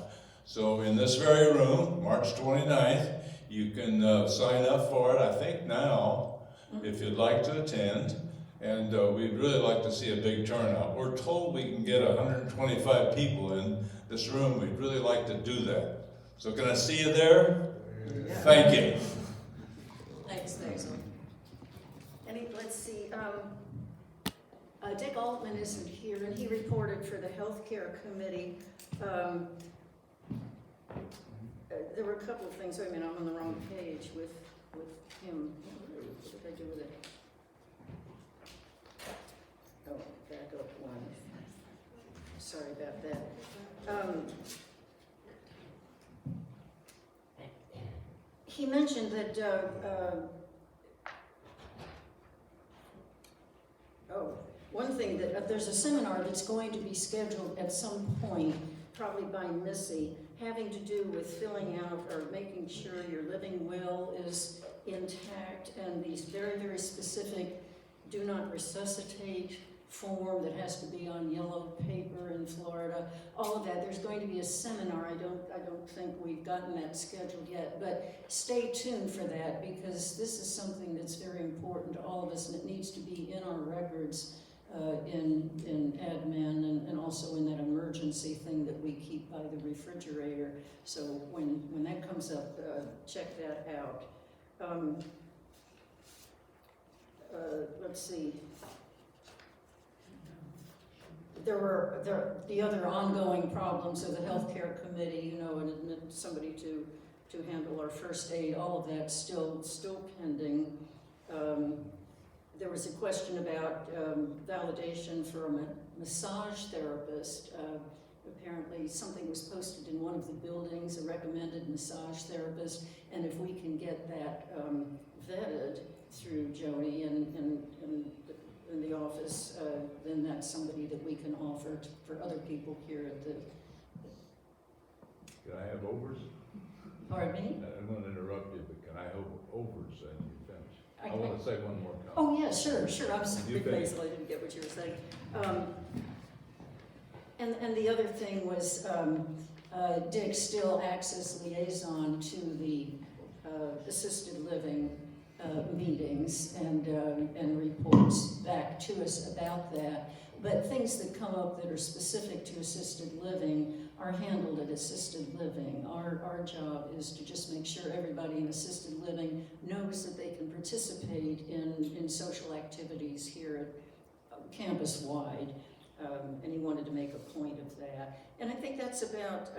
So in this very room, March 29th, you can sign up for it, I think now, if you'd like to attend. And we'd really like to see a big turnout. We're told we can get 125 people in this room. We'd really like to do that. So can I see you there? Yeah. Thank you. Thanks. Let's see, Dick Altman isn't here, and he reported for the healthcare committee. There were a couple of things. Wait a minute, I'm on the wrong page with him. What did I do with it? Oh, back up one. Sorry about that. He mentioned that, one thing that there's a seminar that's going to be scheduled at some point, probably by Missy, having to do with filling out or making sure your living will is intact, and these very, very specific do not resuscitate form that has to be on yellow paper in Florida, all of that. There's going to be a seminar. I don't think we've gotten that scheduled yet, but stay tuned for that, because this is something that's very important to all of us, and it needs to be in our records, in admin, and also in that emergency thing that we keep by the refrigerator. So when that comes up, check that out. Let's see. There were the other ongoing problems of the healthcare committee, and somebody to handle our first aid. All of that still pending. There was a question about validation for a massage therapist. Apparently something was posted in one of the buildings, a recommended massage therapist, and if we can get that vetted through Joni and in the office, then that's somebody that we can offer for other people here at the... Can I have overs? Pardon me? I don't want to interrupt you, but can I have overs and you finish? I want to say one more comment. Oh, yeah, sure. I'm sorry, Basil, I didn't get what you were saying. And the other thing was Dick still acts as liaison to the assisted living meetings and reports back to us about that. But things that come up that are specific to assisted living are handled at assisted living. Our job is to just make sure everybody in assisted living knows that they can participate in social activities here at campus-wide. And he wanted to make a point of that. And I think that's about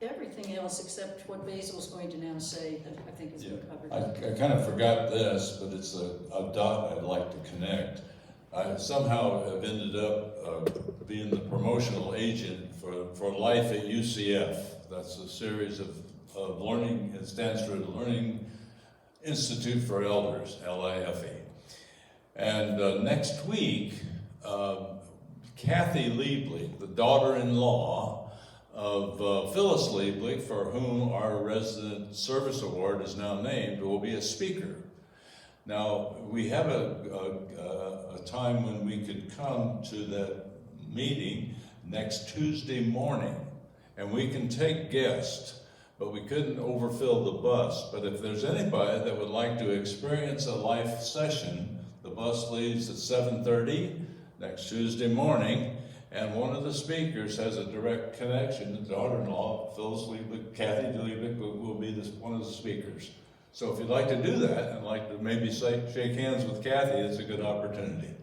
everything else except what Basil's going to now say that I think has been covered. I kind of forgot this, but it's a dot I'd like to connect. I somehow have ended up being the promotional agent for Life at UCF. That's a series of learning, it stands for Learning Institute for Elders, LIFE. And next week, Kathy Lieblich, the daughter-in-law of Phyllis Lieblich, for whom our Resident Service Award is now named, will be a speaker. Now, we have a time when we could come to that meeting next Tuesday morning, and we can take guests, but we couldn't overfill the bus. But if there's anybody that would like to experience a life session, the bus leaves at 7:30 next Tuesday morning, and one of the speakers has a direct connection. The daughter-in-law, Phyllis Lieblich, Kathy Lieblich, will be one of the speakers. So if you'd like to do that and like to maybe shake hands with Kathy, it's a good opportunity.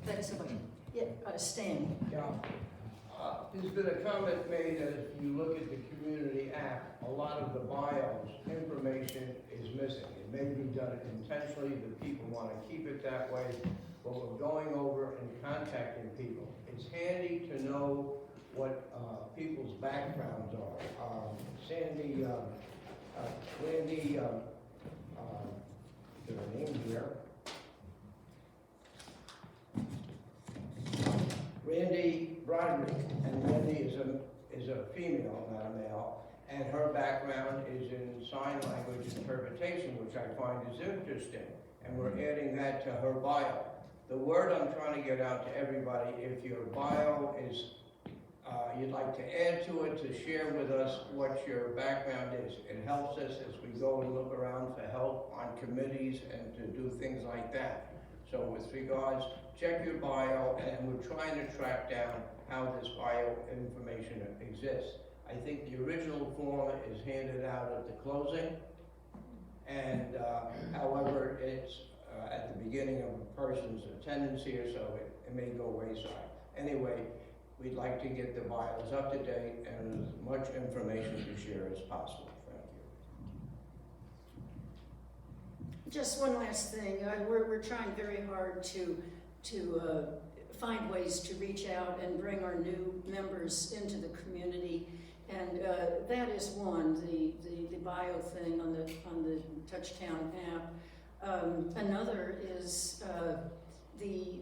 Thanks so much. Yeah, Stan. Yeah. There's been a comment made that if you look at the Community Act, a lot of the bios information is missing. It may be done intentionally, the people want to keep it that way, but we're going over and contacting people. It's handy to know what people's backgrounds are. Sandy, Randy, there's a name here. Randy Broderick, and Randy is a female, not a male, and her background is in sign language interpretation, which I find is interesting, and we're adding that to her bio. The word I'm trying to get out to everybody, if your bio is, you'd like to add to it, to share with us what your background is. It helps us as we go and look around for help on committees and to do things like that. So with regards, check your bio, and we're trying to track down how this bio information exists. I think the original form is handed out at the closing, and however, it's at the beginning of a person's attendance here, so it may go wayside. Anyway, we'd like to get the bios up to date and as much information to share as possible. Thank you. Just one last thing, we're trying very hard to find ways to reach out and bring our new members into the community, and that is one, the bio thing on the Touchtown app. Another is the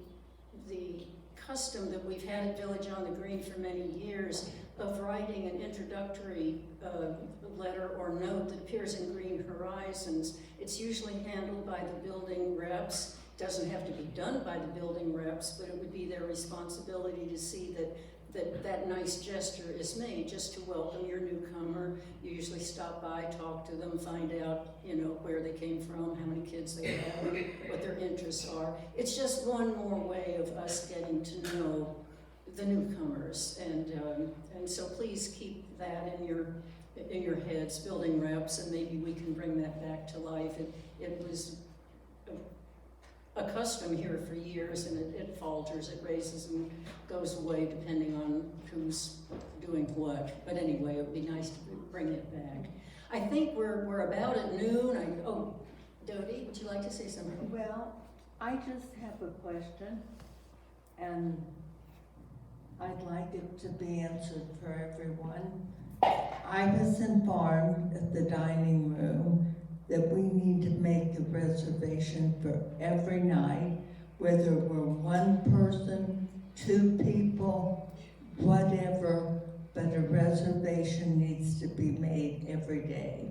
custom that we've had at Village on the Green for many years of writing an introductory letter or note that appears in Green Horizons. It's usually handled by the building reps. Doesn't have to be done by the building reps, but it would be their responsibility to see that nice gesture is made, just to welcome your newcomer. You usually stop by, talk to them, find out, where they came from, how many kids they have, what their interests are. It's just one more way of us getting to know the newcomers, and so please keep that in your heads, building reps, and maybe we can bring that back to life. It was a custom here for years, and it falters, it raises and goes away depending on who's doing what. But anyway, it would be nice to bring it back. I think we're about at noon. Dodie, would you like to say something? Well, I just have a question, and I'd like it to be answered for everyone. I was informed at the dining room that we need to make a reservation for every night, whether we're one person, two people, whatever, but a reservation needs to be made every day.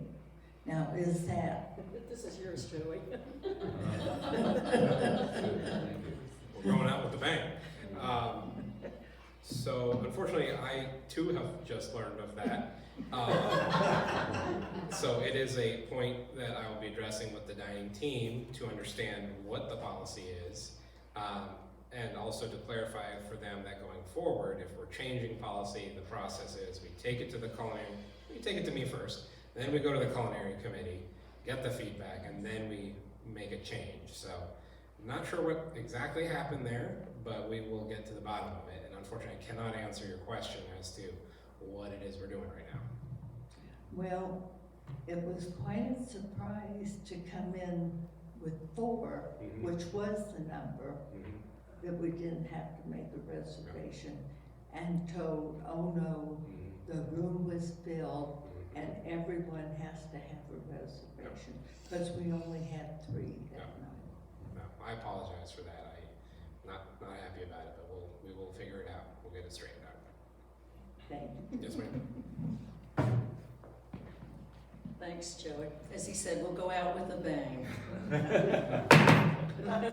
Now, is that? This is yours, Joey. We're going out with the bang. So unfortunately, I too have just learned of that. So it is a point that I will be addressing with the dining team to understand what the policy is, and also to clarify for them that going forward, if we're changing policy, the process is we take it to the culinary, we take it to me first, then we go to the culinary committee, get the feedback, and then we make a change. So I'm not sure what exactly happened there, but we will get to the bottom of it. And unfortunately, I cannot answer your question as to what it is we're doing right now. Well, it was quite a surprise to come in with 4, which was the number, that we didn't have to make a reservation, and told, oh no, the room was filled and everyone has to have a reservation, because we only had 3 that night. No, I apologize for that. I'm not happy about it, but we will figure it out. We'll get it straightened out. Thank you. Yes, ma'am. Thanks, Joey. As he said, we'll go out with a bang.